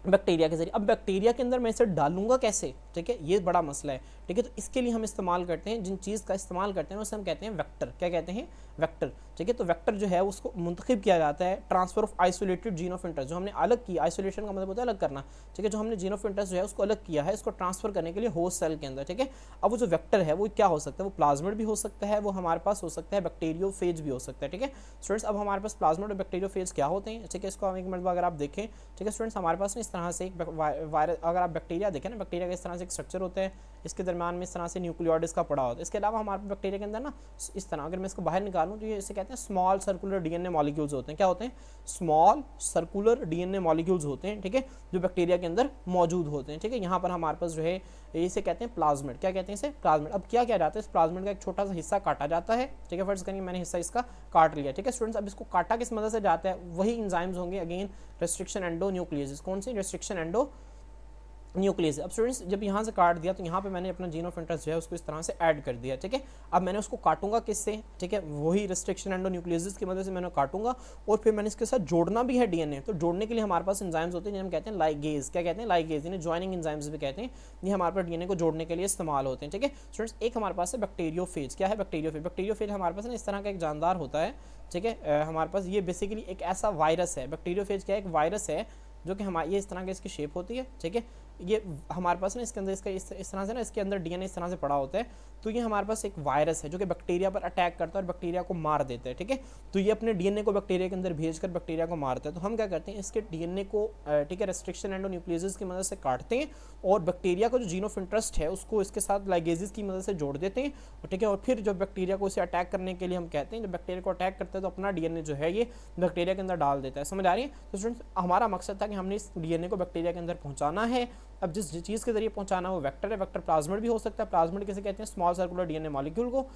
बैक्टीरिया के जरिए। अब बैक्टीरिया के अंदर मैं इसे डालूंगा कैसे, ठीक है, ये बड़ा मसला है, ठीक है। तो इसके लिए हम इस्तेमाल करते हैं, जिन चीज़ का इस्तेमाल करते हैं उसे हम कहते हैं वेक्टर। क्या कहते हैं, वेक्टर, ठीक है। तो वेक्टर जो है उसको मुंतखब किया जाता है transfer of isolated gene of interest, जो हमने अलग किया, आइसोलेशन का मतलब होता है अलग करना, ठीक है। जो हमने जीन ऑफ इंटरेस्ट जो है उसको अलग किया है, इसको ट्रांसफर करने के लिए होस्ट सेल के अंदर, ठीक है। अब वो जो वेक्टर है वो क्या हो सकता है, वो प्लाज्मिड भी हो सकता है, वो हमारे पास हो सकता है बैक्टीरियोफेज भी हो सकता है, ठीक है स्टूडेंट्स। अब हमारे पास प्लाज्मिड और बैक्टीरियोफेज क्या होते हैं, ठीक है, इसको हम एक मिनट अगर आप देखें, ठीक है स्टूडेंट्स, हमारे पास इस तरह से एक वायरस, अगर आप बैक्टीरिया देखें ना, बैक्टीरिया का इस तरह से एक स्ट्रक्चर होता है, इसके दरमियान में इस तरह से न्यूक्लियोइड इसका पड़ा होता है। इसके अलावा हमारे बैक्टीरिया के अंदर ना इस तरह, अगर मैं इसको बाहर निकालूं तो ये इसे कहते हैं स्मॉल सर्कुलर डीएनए मॉलिक्यूल्स होते हैं। क्या होते हैं, स्मॉल सर्कुलर डीएनए मॉलिक्यूल्स होते हैं, ठीक है, जो बैक्टीरिया के अंदर मौजूद होते हैं, ठीक है। यहाँ पर हमारे पास जो है इसे कहते हैं प्लाज्मिड। क्या कहते हैं इसे, प्लाज्मिड। अब क्या किया जाता है, इस प्लाज्मिड का एक छोटा सा हिस्सा काटा जाता है, ठीक है। फर्ज करिए मैंने हिस्सा इसका काट लिया, ठीक है स्टूडेंट्स। अब इसको काटा किस मदद से जाता है, वही एंजाइम्स होंगे, अगेन रेस्ट्रिक्शन एंडो न्यूक्लियस। कौन सी, रेस्ट्रिक्शन एंडो न्यूक्लियस। अब स्टूडेंट्स जब यहाँ से काट दिया तो यहाँ पे मैंने अपना जीन ऑफ इंटरेस्ट जो है उसको इस तरह से ऐड कर दिया, ठीक है। अब मैंने उसको काटूंगा किससे, ठीक है, वही रेस्ट्रिक्शन एंडो न्यूक्लियस की मदद से मैंने काटूंगा, और फिर मैंने इसके साथ जोड़ना भी है डीएनए। तो जोड़ने के लिए हमारे पास एंजाइम्स होते हैं जिन्हें हम कहते हैं लाइगेज। क्या कहते हैं, लाइगेज, यानी ज्वाइनिंग एंजाइम्स भी कहते हैं। ये हमारे पास डीएनए को जोड़ने के लिए इस्तेमाल होते हैं, ठीक है स्टूडेंट्स। एक हमारे पास है बैक्टीरियोफेज। क्या है बैक्टीरियोफेज, बैक्टीरियोफेज हमारे पास ना इस तरह का एक जानदार होता है, ठीक है। हमारे पास ये बेसिकली एक ऐसा वायरस है, बैक्टीरियोफेज क्या है, एक वायरस है जो कि हमारे ये इस तरह की इसकी शेप होती है, ठीक है। ये हमारे पास ना इसके अंदर इसका इस तरह से ना इसके अंदर डीएनए इस तरह से पड़ा होता है। तो ये हमारे पास एक वायरस है जो कि बैक्टीरिया पर अटैक करता है और बैक्टीरिया को मार देता है, ठीक है। तो ये अपने डीएनए को बैक्टीरिया के अंदर भेजकर बैक्टीरिया को मारता है। तो हम क्या करते हैं, इसके डीएनए को, ठीक है, रेस्ट्रिक्शन एंडो न्यूक्लियस की मदद से काटते हैं, और बैक्टीरिया का जो जीन ऑफ इंटरेस्ट है उसको इसके साथ लाइगेजेस की मदद से जोड़ देते हैं, ठीक है। और फिर जब बैक्टीरिया को इसे अटैक करने के लिए हम कहते हैं, जब बैक्टीरिया को अटैक करते हैं तो अपना डीएनए जो है ये बैक्टीरिया के अंदर डाल देता है। समझ आ रही है। तो स्टूडेंट्स हमारा मकसद था कि हमने इस डीएनए को बैक्टीरिया के अंदर पहुंचाना है। अब जिस चीज़ के जरिए पहुंचाना वो वेक्टर है, वेक्टर प्लाज्मिड भी हो सकता है। प्लाज्मिड किसे कहते हैं, स्मॉल सर्कुलर डीएनए मॉलिक्यूल को,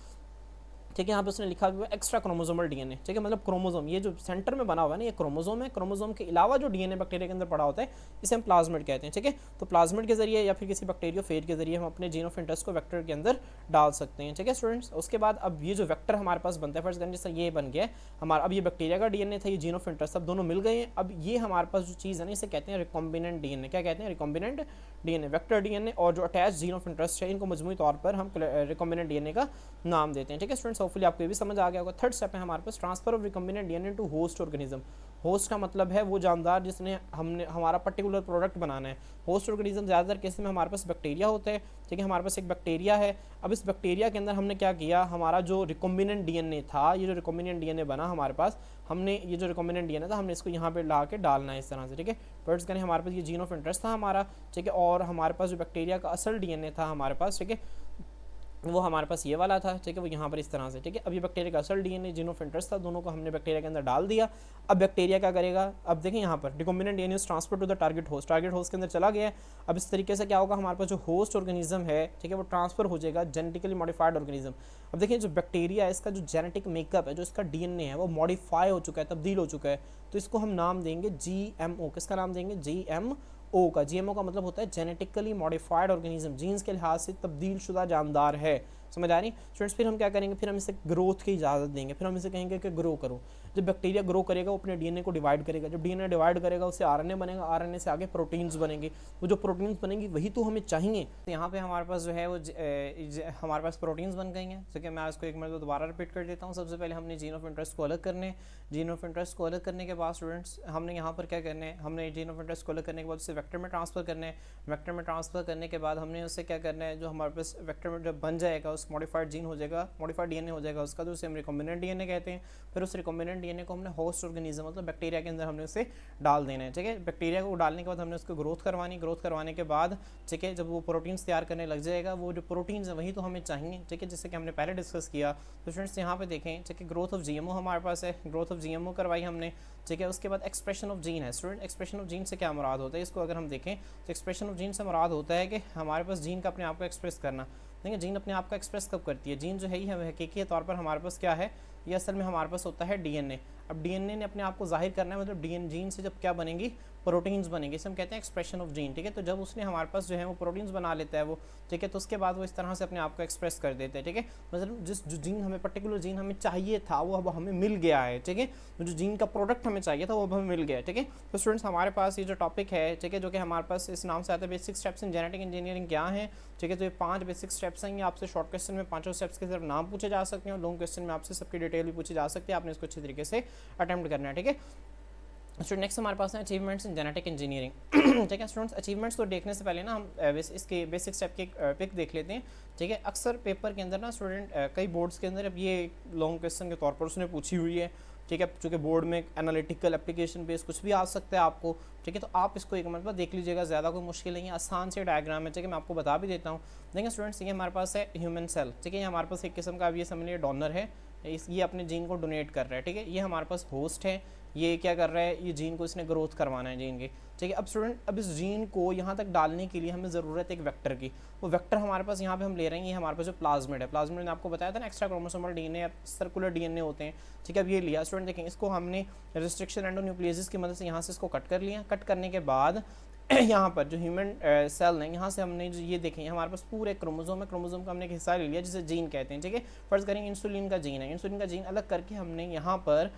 ठीक है। यहाँ पे उसने लिखा हुआ है एक्स्ट्रा क्रोमोसोमल डीएनए, ठीक है, मतलब क्रोमोसोम, ये जो सेंटर में बना हुआ है ना ये क्रोमोसोम है। क्रोमोसोम के अलावा जो डीएनए बैक्टीरिया के अंदर पड़ा होता है इसे हम प्लाज्मिड कहते हैं, ठीक है। तो प्लाज्मिड के जरिए या फिर किसी बैक्टीरियोफेज के जरिए हम अपने जीन ऑफ इंटरेस्ट को वेक्टर के अंदर डाल सकते हैं, ठीक है स्टूडेंट्स। उसके बाद अब ये जो वेक्टर हमारे पास बनता है, फर्स्ट करें जैसे ये बन गया है हमारा, अब ये बैक्टीरिया का डीएनए था, ये जीन ऑफ इंटरेस्ट, अब दोनों मिल गए हैं। अब ये हमारे पास जो चीज़ है ना इसे कहते हैं रिकॉम्बिनेंट डीएनए। क्या कहते हैं, रिकॉम्बिनेंट डीएनए। वेक्टर डीएनए और जो अटैच जीन ऑफ इंटरेस्ट है इनको मजमूई तौर पर हम रिकॉम्बिनेंट डीएनए का नाम देते हैं, ठीक है स्टूडेंट्स। होपफुली आपको ये भी समझ आ गया होगा। थर्ड स्टेप है हमारे पास transfer of recombinant DNA to host organism. Host का मतलब है वो जानदार जिसने हमने हमारा पर्टिकुलर प्रोडक्ट बनाना है। होस्ट ऑर्गेनिज्म ज़्यादातर केस में हमारे पास बैक्टीरिया होते हैं, ठीक है। हमारे पास एक बैक्टीरिया है। अब इस बैक्टीरिया के अंदर हमने क्या किया, हमारा जो रिकॉम्बिनेंट डीएनए था, ये जो रिकॉम्बिनेंट डीएनए बना हमारे पास, हमने ये जो रिकॉम्बिनेंट डीएनए था हमने इसको यहाँ पे ला के डालना है इस तरह से, ठीक है। फर्स्ट करें हमारे पास ये जीन ऑफ इंटरेस्ट था हमारा, ठीक है, और हमारे पास जो बैक्टीरिया का असल डीएनए था हमारे पास, ठीक है, वो हमारे पास ये वाला था, ठीक है, वो यहाँ पर इस तरह से, ठीक है। अब ये बैक्टीरिया का असल डीएनए जीन ऑफ इंटरेस्ट था, दोनों को हमने बैक्टीरिया के अंदर डाल दिया। अब बैक्टीरिया क्या करेगा, अब देखें यहाँ पर recombinant DNA transfer to the target host के अंदर चला गया है। अब इस तरीके से क्या होगा, हमारे पास जो होस्ट ऑर्गेनिज्म है, ठीक है, वो ट्रांसफर हो जाएगा जेनेटिकली मॉडिफाइड ऑर्गेनिज्म। अब देखिए जो बैक्टीरिया है इसका जो जेनेटिक मेकअप है, जो इसका डीएनए है वो मॉडिफाई हो चुका है, तब्दील हो चुका है। तो इसको हम नाम देंगे GMO। किसका नाम देंगे, GMO का। GMO का मतलब होता है जेनेटिकली मॉडिफाइड ऑर्गेनिज्म, जीन्स के लिहाज से तब्दील शुदा जानदार है। समझ आ रही स्टूडेंट्स। फिर हम क्या करेंगे, फिर हम इसे ग्रोथ की इजाज़त देंगे, फिर हम इसे कहेंगे कि ग्रो करो। जब बैक्टीरिया ग्रो करेगा वो अपने डीएनए को डिवाइड करेगा, जब डीएनए डिवाइड करेगा उससे आरएनए बनेगा, आरएनए से आगे प्रोटीन्स बनेंगे, वो जो प्रोटीन्स बनेंगी वही तो हमें चाहिए। तो यहाँ पे हमारे पास जो है वो हमारे पास प्रोटीन्स बन गई हैं, ठीक है। मैं इसको एक मिनट दोबारा रिपीट कर देता हूँ। सबसे पहले हमने जीन ऑफ इंटरेस्ट को अलग करने, जीन ऑफ इंटरेस्ट को अलग करने के बाद स्टूडेंट्स हमने यहाँ पर क्या करना है, हमने जीन ऑफ इंटरेस्ट को अलग करने के बाद उसे वेक्टर में ट्रांसफर करना है। वेक्टर में ट्रांसफर करने के बाद हमने उससे क्या करना है, जो हमारे पास वेक्टर में जब बन जाएगा उस मॉडिफाइड जीन हो जाएगा, मॉडिफाइड डीएनए हो जाएगा उसका, तो उसे हम रिकॉम्बिनेंट डीएनए कहते हैं। फिर उस रिकॉम्बिनेंट डीएनए को हमने होस्ट ऑर्गेनिज्म मतलब बैक्टीरिया के अंदर हमने उसे डाल देना है, ठीक है। बैक्टीरिया को डालने के बाद हमने उसको ग्रोथ करवाने के बाद, ठीक है, जब वो प्रोटीन्स तैयार करने लग जाएगा, वो जो प्रोटीन्स हैं वही तो हमें चाहिए, ठीक है, जैसे कि हमने पहले डिस्कस किया। तो स्टूडेंट्स यहाँ पे देखें, ठीक है, ग्रोथ ऑफ GMO हमारे पास है, ग्रोथ ऑफ GMO करवाई हमने, ठीक है। उसके बाद एक्सप्रेशन ऑफ जीन है। स्टूडेंट एक्सप्रेशन ऑफ जीन से क्या मुराद होता है, इसको अगर हम देखें तो एक्सप्रेशन ऑफ जीन से मुराद होता है कि हमारे पास जीन का अपने आप को एक्सप्रेस करना। देखिए जीन अपने आप को एक्सप्रेस कब करती है, जीन जो है ये हकीकी तौर पर हमारे पास क्या है, ये असल में हमारे पास होता है DNA। अब डीएनए ने अपने आप को जाहिर करना है, मतलब डीएन जीन से जब क्या बनेंगी, प्रोटीन्स बनेंगे, इसे हम कहते हैं एक्सप्रेशन ऑफ जीन, ठीक है। तो जब उसने हमारे पास जो है वो प्रोटीन्स बना लेता है वो, ठीक है, तो उसके बाद वो इस तरह से अपने आप को एक्सप्रेस कर देते हैं, ठीक है। मतलब जिस जो जीन हमें, पर्टिकुलर जीन हमें चाहिए था वो अब हमें मिल गया है, ठीक है। जो जीन का प्रोडक्ट हमें चाहिए था वो अब हमें मिल गया है, ठीक है। तो स्टूडेंट्स हमारे पास ये जो टॉपिक है, ठीक है, जो कि हमारे पास इस नाम से आता है basic steps in genetic engineering क्या है, ठीक है। तो ये 5 बेसिक स्टेप्स हैं, ये आपसे शॉर्ट क्वेश्चन में 5 स्टेप्स के सिर्फ नाम पूछे जा सकते हैं और लॉन्ग क्वेश्चन में आपसे सबकी डिटेल भी पूछी जा सकती है, आपने इसको अच्छी तरीके से अटेम्प्ट करना है, ठीक है। स्टूडेंट नेक्स्ट हमारे पास है अचीवमेंट्स इन जेनेटिक इंजीनियरिंग, ठीक है। स्टूडेंट्स अचीवमेंट्स को देखने से पहले ना हम इसके बेसिक स्टेप के पिक देख लेते हैं, ठीक है। अक्सर पेपर के अंदर ना स्टूडेंट कई बोर्ड्स के अंदर अब ये लॉन्ग क्वेश्चन के तौर पर उसने पूछी हुई है, ठीक है, चूँकि बोर्ड में एनालिटिकल एप्लीकेशन बेस कुछ भी आ सकता है आपको, ठीक है। तो आप इसको एक मतलब देख लीजिएगा, ज़्यादा कोई मुश्किल नहीं है, आसान से डायग्राम है, ठीक है। मैं आपको बता भी देता हूँ। देखिए स्टूडेंट्स, ये हमारे पास है ह्यूमन सेल, ठीक है। ये हमारे पास एक किस्म का, अब ये समझ लीजिए डोनर है, ये अपने जीन को डोनेट कर रहा है, ठीक है। ये हमारे पास होस्ट है, ये क्या कर रहा है, ये जीन को इसने ग्रोथ करवाना है जीन की, ठीक है। अब स्टूडेंट, अब इस जीन को यहाँ तक डालने के लिए हमें ज़रूरत है एक वेक्टर की, वो वेक्टर हमारे पास यहाँ पे हम ले रहे हैं, ये हमारे पास जो प्लाज्मिड है, प्लाज्मिड ने आपको बताया था ना एक्स्ट्रा क्रोमोसोमल डीएनए या सर्कुलर डीएनए होते हैं, ठीक है। अब ये लिया स्टूडेंट, देखें इसको हमने रिस्ट्रिक्शन एंडोन्यूक्लियसिस की मदद से यहाँ से इसको कट कर लिया, कट करने के बाद यहाँ पर जो ह्यूमन सेल है, यहाँ से हमने जो ये देखें हमारे पास पूरे क्रोमोसोम है, क्रोमोसोम का हमने एक हिस्सा ले लिया जिसे जीन कहते हैं, ठीक है। फर्ज करेंगे इंसुलिन का जीन है, इंसुलिन का जीन अलग करके हमने यहाँ पर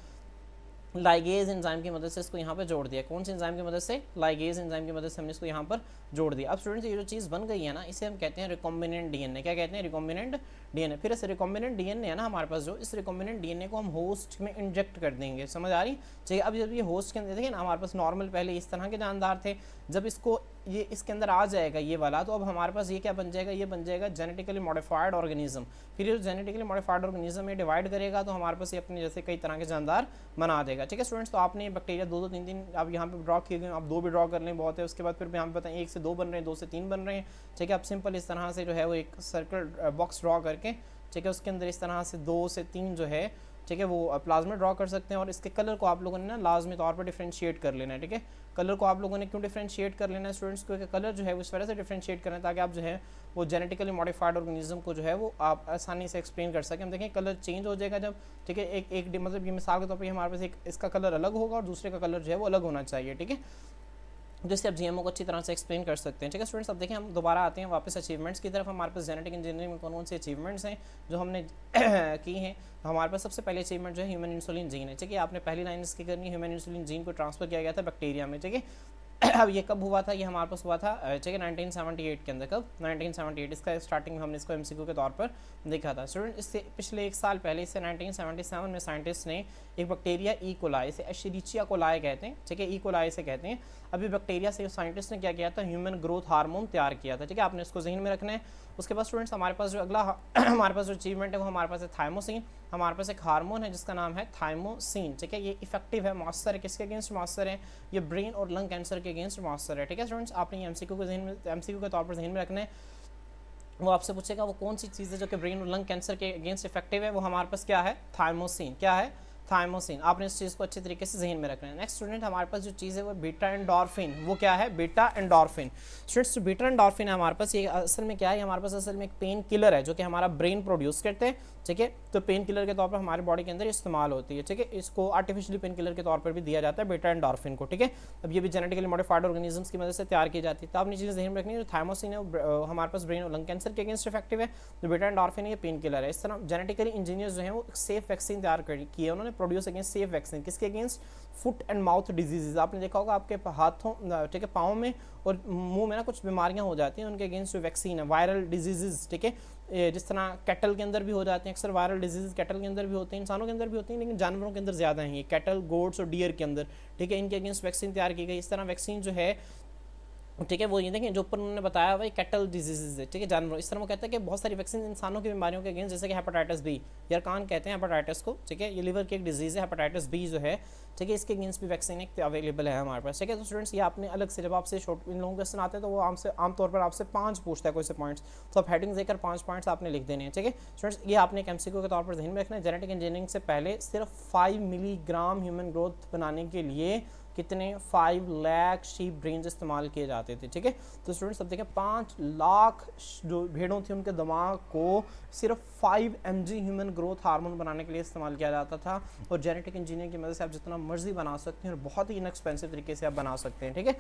लाइगेज एंजाइम की मदद से इसको यहाँ पर जोड़ दिया। कौन सी एंजाइम की मदद से? लाइगेज एंजाइम की मदद से हमने इसको यहाँ पर जोड़ दिया। अब स्टूडेंट्स, ये जो चीज़ बन गई है ना, इसे हम कहते हैं रिकॉम्बिनेंट डीएनए। क्या कहते हैं? Recombinant DNA. फिर इस रिकॉम्बिनेंट डीएनए है ना हमारे पास, जो इस रिकॉम्बिनेंट डीएनए को हम होस्ट में इंजेक्ट कर देंगे, समझ आ रही? चाहिए अब जब ये होस्ट के अंदर देखिए ना, हमारे पास नॉर्मल पहले इस तरह के जानदार थे, जब इसको ये इसके अंदर आ जाएगा ये वाला, तो अब हमारे पास ये क्या बन जाएगा, ये बन जाएगा जेनेटिकली मॉडिफाइड ऑर्गेनिज्म। फिर ये जेनेटिकली मॉडिफाइड ऑर्गेनिज्म में डिवाइड करेगा तो हमारे पास ये अपने जैसे कई तरह के जानदार बना देगा, ठीक है स्टूडेंट्स। तो आपने बैक्टीरिया 2 2 3 3 अब यहाँ पे ड्रॉ किए गए, आप 2 भी ड्रॉ कर लें बहुत है। उसके बाद फिर यहाँ पे बताएं 1 से 2 बन रहे हैं, 2 से 3 बन रहे हैं, ठीक है। आप सिंपल इस तरह से जो है वो एक सर्कल बॉक्स ड्रॉ करके, ठीक है, उसके अंदर इस तरह से 2 से 3 जो है, ठीक है, वो प्लाज्मा ड्रॉ कर सकते हैं। और इसके कलर को आप लोगों ने ना लाजमी तौर पर डिफ्रेंशिएट कर लेना है, ठीक है। कलर को आप लोगों ने क्यों डिफ्रेंशिएट कर लेना है स्टूडेंट्स, क्योंकि कलर जो है वो इस वजह से डिफ्रेंशिएट करना है ताकि आप जो है वो जेनेटिकली मॉडिफाइड ऑर्गेनिज्म को जो है वो आप आसानी से एक्सप्लेन कर सकें। हम देखें कलर चेंज हो जाएगा जब, ठीक है, एक मतलब ये मिसाल के तौर पर हमारे पास एक इसका कलर अलग होगा और दूसरे का कलर जो है वो अलग होना चाहिए, ठीक है, जिससे आप जीएमओ को अच्छी तरह से एक्सप्लेन कर सकते हैं, ठीक है स्टूडेंट्स। अब देखें हम दोबारा आते हैं वापस अचीवमेंट्स की तरफ। हमारे पास जेनेटिक इंजीनियरिंग में कौन कौन से अचीवमेंट्स हैं जो हमने की हैं। हमारे पास सबसे पहले अचीवमेंट जो है ह्यूमन इंसुलिन जीन है, ठीक है। आपने पहली लाइन इसकी करनी है, ह्यूमन इंसुलिन जीन को ट्रांसफर किया गया था बैक्टीरिया में, ठीक है। अब ये कब हुआ था? ये हमारे पास हुआ था, ठीक है, 1978 के अंदर। कब? 1978। इसका स्टार्टिंग में हमने इसको एमसीक्यू के तौर पर देखा था स्टूडेंट। इससे पिछले 1 साल पहले, इससे 1977 में साइंटिस्ट ने एक बैक्टीरिया ई कोलाई, इसे एशेरिचिया कोलाई कहते हैं, ठीक है, ई कोलाई से कहते हैं। अभी बैक्टीरिया से साइंटिस्ट ने क्या किया था? ह्यूमन ग्रोथ हार्मोन तैयार किया था, ठीक है, आपने इसको जहन में रखना है। उसके बाद स्टूडेंट्स हमारे पास जो अगला हमारे पास जो अचीवमेंट है वो हमारे पास है थाइमोसिन। हमारे पास एक हार्मोन है जिसका नाम है थाइमोसिन, ठीक है। ये इफेक्टिव है, मौसर है, किसके अगेंस्ट मौसर है? ये ब्रेन और लंग कैंसर के अगेंस्ट मौसर है, ठीक है स्टूडेंट्स। आपने एमसीक्यू को एमसीक्यू के तौर पर जहन में रखना है। वो आपसे पूछेगा वो कौन सी चीज़ है जो कि ब्रेन और लंग कैंसर के अगेंस्ट इफेक्टिव है, वो हमारे पास क्या है? थाइमोसिन। क्या है? थाइमोसिन। आपने इस चीज़ को अच्छे तरीके से जहन में रखना है। नेक्स्ट स्टूडेंट हमारे पास जो चीज़ है वो बीटा एंडोर्फिन। वो क्या है? Beta endorphin. Students beta endorphin है हमारे पास, ये असल में क्या है? हमारे पास असल में एक पेन किलर है जो कि हमारा ब्रेन प्रोड्यूस करते हैं, ठीक है। तो पेन किलर के तौर पर हमारे बॉडी के अंदर इस्तेमाल होती है, ठीक है। इसको आर्टिफिशियली पेन किलर के तौर पर भी दिया जाता है बीटा एंडोर्फिन को, ठीक है। अब ये भी जेनेटिकली मॉडिफाइड ऑर्गेनिजम्स की मदद से तैयार की जाती है। तो आपने चीज़ें जहन में रखनी है। जो थाइमोसिन है हमारे पास ब्रेन और लंग कैंसर के अगेंस्ट इफेक्टिव है, जो बीटा एंडोर्फिन है ये पेन किलर है। इस तरह जेनेटिकली इंजीनियर्स जो है वो सेफ वैक्सीन तैयार की है उन्होंने, प्रोड्यूस अगेंस्ट सेफ वैक्सीन। किसके against? Foot and mouth diseases. आपने देखा होगा आपके हाथों, ठीक है, पाँव में और मुंह में ना कुछ बीमारियां हो जाती हैं, उनके अगेंस्ट जो वैक्सीन है, वायरल डिजीजेज, ठीक है। जिस तरह कैटल के अंदर भी हो जाते हैं, अक्सर वायरल डिजीजेज कैटल के अंदर भी होते हैं, इंसानों के अंदर भी होती हैं, लेकिन जानवरों के अंदर ज़्यादा हैं ये, कैटल, गोट्स और डियर के अंदर, ठीक है। इनके अगेंस्ट वैक्सीन तैयार की गई। इस तरह वैक्सीन जो है, ठीक है, वो ये देखें जो ऊपर उन्होंने बताया भाई कैटल डिजीजेज है, ठीक है, जानवरों। इस तरह वो कहता है कि बहुत सारी वैक्सीन इंसानों की बीमारियों के अगेंस्ट, जैसे कि हेपेटाइटिस बी, यारकान कहते हैं हेपेटाइटिस को, ठीक है, ये लिवर की एक डिजीज़ है हेपेटाइटिस बी जो है, ठीक है, इसके अगेंस्ट भी वैक्सीन एक अवेलेबल है हमारे पास, ठीक है। तो स्टूडेंट्स ये आपने अलग से जब आपसे शॉर्ट इन लॉन्ग क्वेश्चन आते हैं तो वो आमतौर पर आपसे 5 पूछता है कोई से पॉइंट्स, तो आप हेडिंग देकर 5 पॉइंट्स आपने लिख देने हैं, ठीक है। स्टूडेंट्स ये आपने एक एमसीक्यू के तौर पर ध्यान में रखना है, जेनेटिक इंजीनियरिंग से पहले सिर्फ 5 मिलीग्राम ह्यूमन ग्रोथ बनाने के लिए कितने 5 लाख शीप ब्रेन्स इस्तेमाल किए जाते थे, ठीक है। तो स्टूडेंट्स अब देखें 5 लाख जो भेड़ों थी उनके दिमाग को सिर्फ 5 mg ह्यूमन ग्रोथ हार्मोन बनाने के लिए इस्तेमाल किया जाता था, और जेनेटिक इंजीनियरिंग की मदद से आप जितना मर्जी बना सकते हैं और बहुत ही इनएक्सपेंसिव तरीके से आप बना सकते हैं, ठीक है।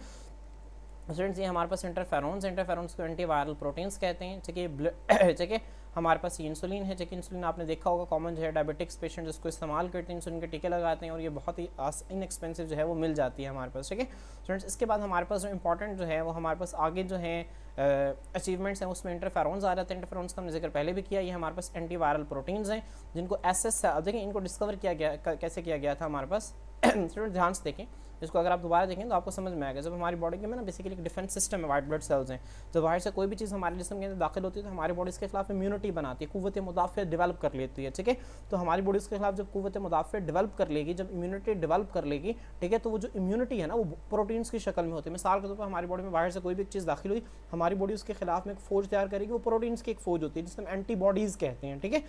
स्टूडेंट्स ये हमारे पास इंटरफेरोन्स को एंटीवायरल प्रोटीन्स कहते हैं, ठीक है। ठीक है, हमारे पास इंसुलिन है, ठीक है। इंसुलिन आपने देखा होगा कॉमन जो है डायबिटिक्स पेशेंट जिसको इस्तेमाल करते हैं, इंसुलिन के टीके लगाते हैं और ये बहुत ही इनएक्सपेंसिव जो है वो मिल जाती है हमारे पास, ठीक है। स्टूडेंट्स इसके बाद हमारे पास जो इंपॉर्टेंट जो है वो हमारे पास आगे जो है अचीवमेंट्स हैं उसमें इंटरफेरोन्स आ जाते हैं। इंटरफेरोन्स का हमने जिक्र पहले भी किया, ये हमारे पास एंटीवायरल प्रोटीन्स हैं जिनको देखिए इनको डिस्कवर किया गया कैसे किया गया था हमारे पास। स्टूडेंट ध्यान से देखें, इसको अगर आप दोबारा देखें तो आपको समझ में आएगा। जब हमारी बॉडी के में ना बेसिकली एक डिफेंस सिस्टम है, वाइट ब्लड सेल्स हैं, जब बाहर से कोई भी चीज़ हमारे जिस्म के अंदर दाखिल होती है तो हमारी बॉडी इसके खिलाफ इम्यूनिटी बनाती है, कुव्वत मुदाफ़ियत डेवलप कर लेती है, ठीक है। तो हमारी बॉडी इसके खिलाफ जब कुव्वत मुदाफ़ियत डेवलप कर लेगी, जब इम्यूनिटी डेवलप कर लेगी, ठीक है, तो वो जो इम्यूनिटी है ना वो प्रोटीन्स की शक्ल में होती है। मिसाल के तौर पर हमारी बॉडी में बाहर से कोई भी चीज़ दाखिल हुई, हमारी बॉडी उसके खिलाफ में एक फौज तैयार करेगी, वो प्रोटीन्स की एक फौज होती है जिसको हम एंटीबॉडीज़ कहते हैं, ठीक है।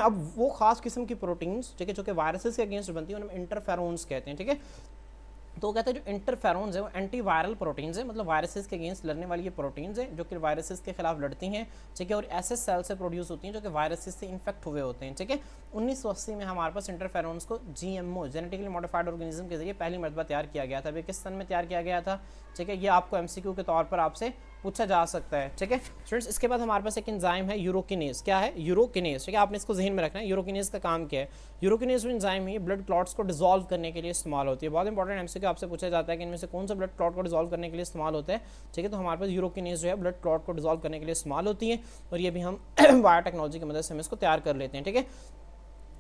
अब वो खास किस्म की प्रोटीन्स, ठीक है, जो कि वायरसेस के अगेंस्ट बनती है, उन्हें इंटरफेरोन्स कहते हैं, ठीक है। तो कहते हैं जो इंटरफेरोन्स है वो एंटीवायरल प्रोटीन्स है, मतलब वायरसेस के अगेंस्ट लड़ने वाली ये प्रोटीन्स है जो कि वायरसेस के खिलाफ लड़ती हैं, ठीक है, और ऐसे सेल से प्रोड्यूस होती हैं जो कि वायरसेस से इन्फेक्ट हुए होते हैं, ठीक है। 1980 में हमारे पास इंटरफेरोन्स को GMO जेनेटिकली मॉडिफाइड ऑर्गेनिज्म के जरिए पहली मरतबा तैयार किया गया था। अभी किस सन में तैयार किया गया था, ठीक है, ये आपको MCQ के तौर पर आपसे पूछा जा सकता है, ठीक है। स्टूडेंट्स इसके बाद हमारे पास एक एंजाइम है यूरोकिनेज, क्या है यूरोकिनेज, ठीक है, आपने इसको जहन में रखना है। यूरोकिनेज का काम क्या है, यूरोकिनेज एंजाइम है ब्लड क्लॉट्स को डिसॉल्व करने के लिए इस्तेमाल होती है। बहुत इंपॉर्टेंट MCQ आपसे पूछा जाता है कि इनमें से कौन सा ब्लड क्लॉट को डिसॉल्व करने के लिए इस्तेमाल होता है, ठीक है। तो हमारे पास यूरोकिनेज जो है ब्लड क्लॉट को डिसॉल्व करने के लिए इस्तेमाल होती है, और ये भी हम बायोटेक्नोलॉजी की मदद से हम इसको तैयार कर लेते हैं, ठीक है।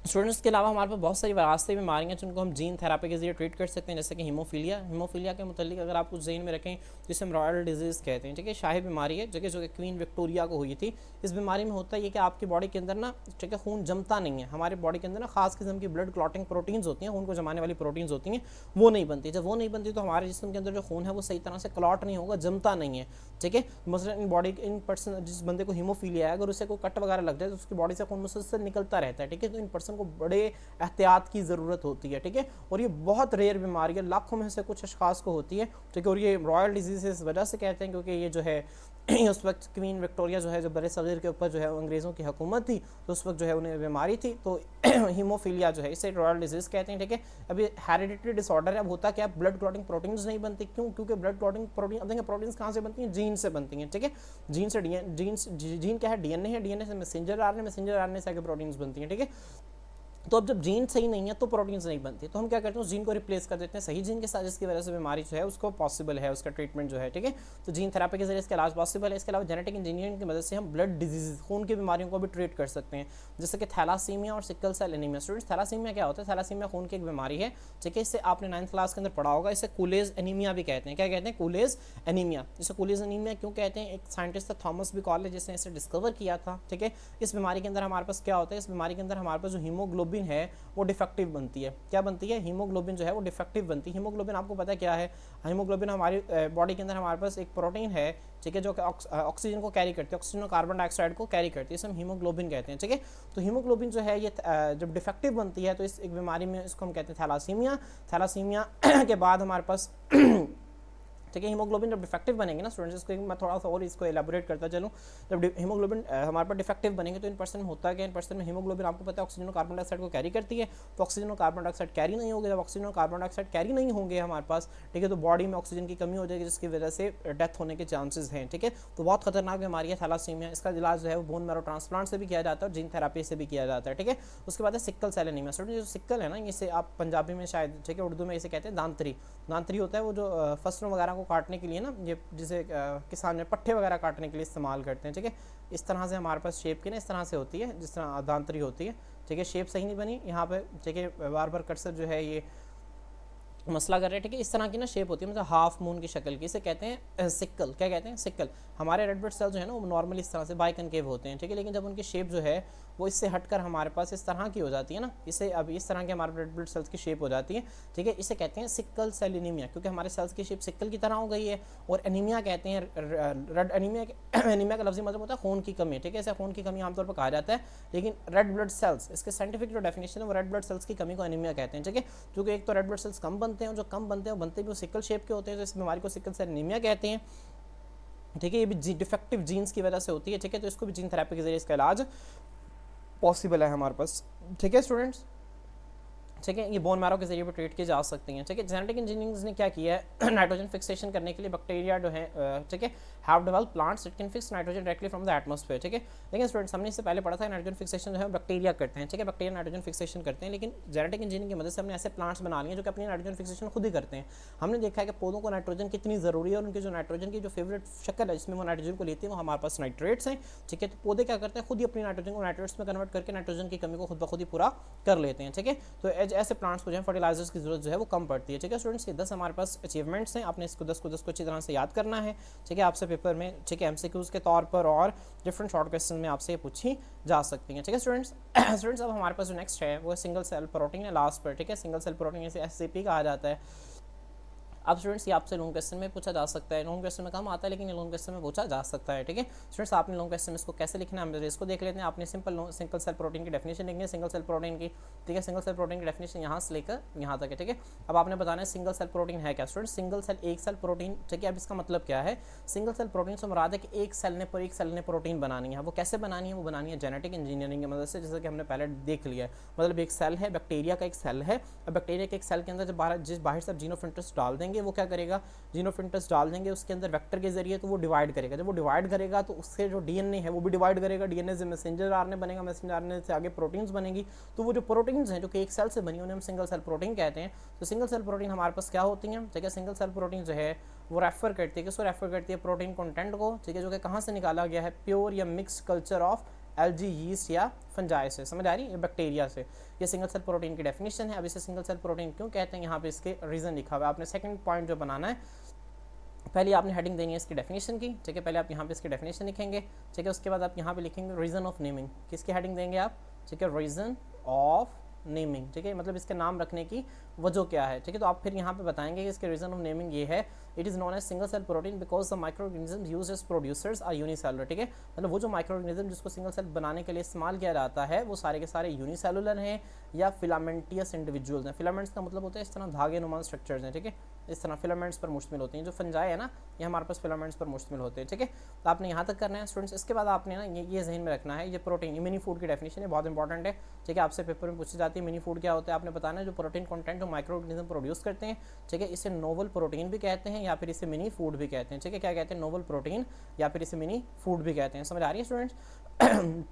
स्टूडेंट्स के अलावा हमारे पास बहुत सारी वरासती बीमारियां जिनको हम जीन थेरापी के जरिए ट्रीट कर सकते हैं, जैसे कि हीमोफीलिया के मुतालिक अगर आप कुछ जीन में रखें जिसे हम रॉयल डिजीज़ कहते हैं, ठीक है, शाही बीमारी है जो कि क्वीन विक्टोरिया को हुई थी। इस बीमारी में होता है कि आपकी बॉडी के अंदर ना, ठीक है, खून जमता नहीं है, हमारी बॉडी के अंदर ना खास किस्म की ब्लड क्लॉटिंग प्रोटीन्स होती हैं, खून को जमाने वाली प्रोटीन्स होती हैं, वो नहीं बनती। जब वो नहीं बनती तो हमारे जिस्म के अंदर जो खून है वो सही तरह से क्लॉट नहीं होगा, जमता नहीं है, ठीक है। मसलन इन बॉडी इन पर्सन जिस बंदे को हीमोफीलिया है, अगर उसे कोई कट वगैरह लग जाए तो उसकी बॉडी से खून मुसलसल निकलता रहता है, ठीक है। तो इन पर्सन को बड़े एहतियात की ज़रूरत होती है, ठीक है। और ये बहुत रेयर बीमारी है, लाखों में से कुछ अशखास को होती है, ठीक है। और ये रॉयल डिजीज़ इस वजह से कहते हैं क्योंकि ये जो है उस वक्त क्वीन विक्टोरिया जो है जब बड़े सगीर के ऊपर जो है अंग्रेज़ों की हुकूमत थी तो उस वक्त जो है उन्हें बीमारी थी, तो हीमोफीलिया जो है इसे रॉयल डिजीज़ कहते हैं, ठीक है। अभी हेरिडिटरी डिसऑर्डर है। अब होता क्या, ब्लड क्लॉटिंग प्रोटीन्स नहीं बनती, क्यों, क्योंकि ब्लड क्लॉटिंग प्रोटीन, अब देखें प्रोटीन्स कहाँ से बनती हैं, जीन से बनती हैं, ठीक है। जीन क्या है, DNA है, DNA से मैसेंजर RNA से आगे प्रोटीन्स बनती हैं, ठीक है। तो अब जब जीन सही नहीं है तो प्रोटीन्स नहीं बनती, तो हम क्या करते हैं उस जीन को रिप्लेस कर देते हैं सही जीन के साथ, जिसकी वजह से बीमारी जो है उसको पॉसिबल है, उसका ट्रीटमेंट जो है, ठीक है। तो जीन थेरापी के जरिए इसका इलाज पॉसिबल है। इसके अलावा जेनेटिक इंजीनियरिंग की मदद से हम ब्लड डिजीज, खून की बीमारियों को भी ट्रीट कर सकते हैं, जैसे कि थैलासीमिया और sickle cell anaemia. Students thalassaemia क्या होता है, थैलासीमिया खून की एक बीमारी है, ठीक है। इससे आपने 9th क्लास के अंदर पढ़ा होगा, इसे कूलेज एनीमिया भी कहते हैं। क्या कहते हैं, कूलेज एनीमिया। इसे कूलेज एनीमिया क्यों कहते हैं, एक साइंटिस्ट था थॉमस बिकॉले जिसने इसे डिस्कवर किया था, ठीक है। इस बीमारी के अंदर हमारे पास क्या होता है, इस बीमारी के अंदर हमारे पास जो हीमोग्लोबिन है वो डिफेक्टिव बनती है। क्या बनती है, हीमोग्लोबिन जो है वो डिफेक्टिव बनती है। हीमोग्लोबिन आपको पता है क्या है, हीमोग्लोबिन हमारी बॉडी के अंदर हमारे पास एक प्रोटीन है, ठीक है, जो कि ऑक्सीजन को कैरी करती है, ऑक्सीजन और कार्बन डाइऑक्साइड को कैरी करती है, इसे हम हीमोग्लोबिन कहते हैं, ठीक है। तो हीमोग्लोबिन जो है ये जब डिफेक्टिव बनती है तो इस एक बीमारी में इसको हम कहते हैं थैलासीमिया के बाद हमारे पास ठीक है, हीमोग्लोबिन जब डिफेक्टिव बनेंगे ना स्टूडेंट्स, इसको मैं थोड़ा सा और इसको एलाबोरेट करता चलूँ। जब हीमोग्लोबिन हमारे पास डिफेक्टिव बनेंगे तो इन पर्सन में होता है कि इन पर्सन में हीमोग्लोबिन आपको पता है ऑक्सीजन और कार्बन डाइऑक्साइड को कैरी करती है, तो ऑक्सीजन और कार्बन डाइऑक्साइड कैरी नहीं होंगे। जब ऑक्सीजन और कार्बन डाइऑक्साइड कैरी नहीं होंगे हमारे पास, ठीक है, तो बॉडी में ऑक्सीजन की कमी हो जाएगी जिसकी वजह से डेथ होने के चांसेस हैं, ठीक है। तो बहुत खतरनाक बीमारी है थैलासीमिया। इसका इलाज जो है वो बोन मैरो ट्रांसप्लांट से भी किया जाता है और जीन थेरापी से भी किया जाता है, ठीक है। उसके बाद है सिकल सेल एनीमिया। स्टूडेंट जो सिकल है ना, इसे आप पंजाबी में शायद, ठीक है, उर्दू में इसे कहते हैं दांतरी होता है, वो जो फसलों वगैरह को काटने के लिए ना, ये जिसे किसान में पट्टे वगैरह काटने के लिए इस्तेमाल करते हैं, ठीक है। इस तरह से हमारे पास शेप की ना इस तरह से होती है जिस तरह दांतरी होती है, ठीक है। शेप सही नहीं बनी यहाँ पे, ठीक है, बार बार कर्सर जो है ये मसला कर रहे हैं, ठीक है। इस तरह की ना शेप होती है, मतलब हाफ मून की शक्ल की, इसे कहते हैं सिक्कल। क्या कहते हैं, सिक्कल। हमारे रेड ब्लड सेल जो है ना वो नॉर्मली इस तरह से बाइकनकेव होते हैं, ठीक है, लेकिन जब उनकी शेप जो है वो इससे हटकर हमारे पास इस तरह की हो जाती है ना, इसे अब इस तरह के हमारे रेड ब्लड सेल्स की शेप हो जाती है, ठीक है। इसे कहते हैं सिकल सेल एनीमिया, क्योंकि हमारे सेल्स की शेप सिकल की तरह हो गई है। और एनीमिया कहते हैं रेड एनीमिया, एनीमिया का लफ्ज़ी मतलब होता है खून की कमी, ठीक है। इसे खून की कमी आमतौर पर कहा जाता है, लेकिन रेड ब्लड सेल्स, इसके साइंटिफिक जो डेफिनेशन है वो रेड ब्लड सेल्स की कमी को एनीमिया कहते हैं, ठीक है। क्योंकि एक तो रेड ब्लड सेल्स कम बनते हैं, जो कम बनते हैं वो बनते भी सिकल शेप के होते हैं, तो इस बीमारी को सिकल सेल एनीमिया कहते हैं, ठीक है। ये भी डिफेक्टिव जीन्स की वजह से होती है, ठीक है। तो इसको भी जीन थेरेपी के जरिए इसका इलाज पॉसिबल है हमारे पास, ठीक है स्टूडेंट्स, ठीक है। ये बोन मैरो के जरिए भी ट्रीट की जा सकती हैं, ठीक है। जेनेटिक इंजीनियरिंग ने क्या किया है, नाइट्रोजन फिक्सेशन करने के लिए बैक्टीरिया जो है, ठीक है, have developed plants it can fix nitrogen directly from the atmosphere, ठीक है। लेकिन स्टूडेंट्स हमने इससे पहले पढ़ा था नाइट्रोजन फिक्सेशन जो है बैक्टीरिया करते हैं, ठीक है, बैक्टीरिया नाइट्रोजन फिक्सेशन करते हैं, लेकिन जेनेटिक इंजीनियरिंग की मदद से हमने ऐसे प्लांट्स बना लिए जो कि अपनी नाइट्रोजन फिक्सेशन खुद ही करते हैं। हमने देखा है कि पौधों को नाइट्रोजन कितनी ज़रूरी है, और उनकी जो नाइट्रोजन की जो फेवरेट शक्ल है जिसमें वो नाइट्रोजन को लेती है वो हमारे पास नाइट्रेट्स हैं, ठीक है। तो पौधे क्या करते हैं, खुद ही अपनी नाइट्रोजन को नाइट्रेट्स में कन्वर्ट करके नाइट्रोजन की कमी को खुद ब खुद ही पूरा कर लेते हैं, ठीक है। तो ऐसे प्लांट्स को जो है फर्टिलाइजर्स की जरूरत जो है वो कम पड़ती है, ठीक है स्टूडेंट्स। ये 10 हमारे पास अचीवमेंट्स हैं, आपने इसको 10 को अच्छी तरह से याद करना है, ठीक है। आपसे पेपर में, ठीक है, एमसीक्यूज के तौर पर और डिफरेंट शॉर्ट क्वेश्चन में आपसे पूछी जा सकती हैं, ठीक है स्टूडेंट्स। स्टूडेंट्स अब हमारे पास जो नेक्स्ट है वो सिंगल सेल प्रोटीन है लास्ट पर, ठीक है। सिंगल सेल प्रोटीन इसे एससीपी कहा जाता है। अब स्टूडेंट्स ये आपसे लॉन्ग क्वेश्चन में पूछा जा सकता है, लॉन्ग क्वेश्चन में कम आता है लेकिन ये लॉन्ग क्वेश्चन में पूछा जा सकता है, ठीक है स्टूडेंट्स। आपने लॉन्ग क्वेश्चन में इसको कैसे लिखना है हम इसको देख लेते हैं। आपने सिंपल सिंगल सेल प्रोटीन की डेफिनेशन लिखनी है, सिंगल सेल प्रोटीन की, ठीक है। सिंगल सेल प्रोटीन की डेफिनेशन यहाँ से लेकर यहाँ तक है, ठीक है। अब आपने बताना है सिंगल सेल प्रोटीन है क्या स्टूडेंट। सिंगल सेल एक सेल प्रोटीन, ठीक है। अब इसका मतलब क्या है, सिंगल सेल प्रोटीन से मुराद है कि एक सेल ने प्रोटीन बनानी है। वो कैसे बनानी है, वो बनानी है जेनेटिक इंजीनियरिंग की मदद से, जैसे कि हमने पहले देख लिया है। मतलब एक सेल है, बैक्टीरिया का एक सेल है, और बैक्टीरिया के एक सेल के अंदर जब बाहर से जीन ऑफ इंटरेस्ट डाल देंगे, वो क्या करेगा, जीन ऑफ इंटरेस्ट डाल देंगे उसके अंदर वेक्टर के जरिए, तो वो डिवाइड करेगा। जब वो डिवाइड करेगा तो उससे जो डीएनए है वो भी डिवाइड करेगा, डीएनए से मैसेंजर आरएनए बनेगा, मैसेंजर आरएनए से आगे प्रोटीन्स बनेगी। तो वो जो प्रोटीन्स हैं जो कि एक सेल से बनी उन्हें हम सिंगल सेल प्रोटीन कहते हैं। तो सिंगल सेल प्रोटीन हमारे पास क्या होती हैं, ठीक है। सिंगल सेल प्रोटीन जो है वो रेफर करती है, किसको रेफर करती है, प्रोटीन कंटेंट को, ठीक है, जो कि कहाँ से निकाला गया है, प्योर या mixed culture of algae, yeast या फंजाई से, समझ आ रही है, बैक्टीरिया से। ये सिंगल सेल प्रोटीन की डेफिनेशन है। अब इसे सिंगल सेल प्रोटीन क्यों कहते हैं, यहाँ पे इसके रीजन लिखा हुआ है। आपने सेकंड पॉइंट जो बनाना है, पहले आपने हेडिंग देनी है इसकी डेफिनेशन की, ठीक है। पहले आप यहाँ पे इसकी डेफिनेशन लिखेंगे, ठीक है। उसके बाद आप यहाँ पे लिखेंगे रीजन ऑफ नेमिंग, किसकी हेडिंग देंगे आप, ठीक है, रीजन ऑफ नेमिंग, ठीक है, मतलब इसके नाम रखने की वजह क्या है, ठीक है। तो आप फिर यहाँ पे बताएंगे कि इसके रीजन ऑफ नेमिंग ये है, it is known as single cell protein because the microorganism used as producers are unicellular, ठीक है। मतलब वो जो माइक्रो ऑर्गेनिज्म जिसको सिंगल सेल बनाने के लिए इस्तेमाल किया जाता है वो सारे के सारे यूनिसेलुलर हैं या फिलामेंटियस इंडिविजुअल्स हैं। फिलामेंट्स का मतलब होता है इस तरह धागे नुमा स्ट्रक्चर्स हैं, ठीक है, इस तरह फिलामेंट्स पर मुश्तमिल होती हैं। जो फंजाई है ना, ये हमारे पास फिलामेंट्स पर मुश्तमिल होते हैं, ठीक है। तो आपने यहाँ तक करना है स्टूडेंट्स। इसके बाद आपने ना ये जहन में रखना है, ये प्रोटीन, मिनी फूड की डेफिनेशन है, बहुत इंपॉर्टेंट है, ठीक है। आपसे पेपर में पूछी जाती है मिनी फूड क्या होता है, आपने बताना है जो प्रोटीन कंटेंट जो माइक्रो ऑर्गेनिज्म प्रोड्यूस करते हैं, ठीक है। इसे नोवल प्रोटीन भी कहते हैं या फिर इसे मिनी फूड भी कहते हैं, ठीक है। क्या कहते हैं, नोवल प्रोटीन या फिर इसे मिनी फूड भी कहते हैं, समझ आ रही है स्टूडेंट्स।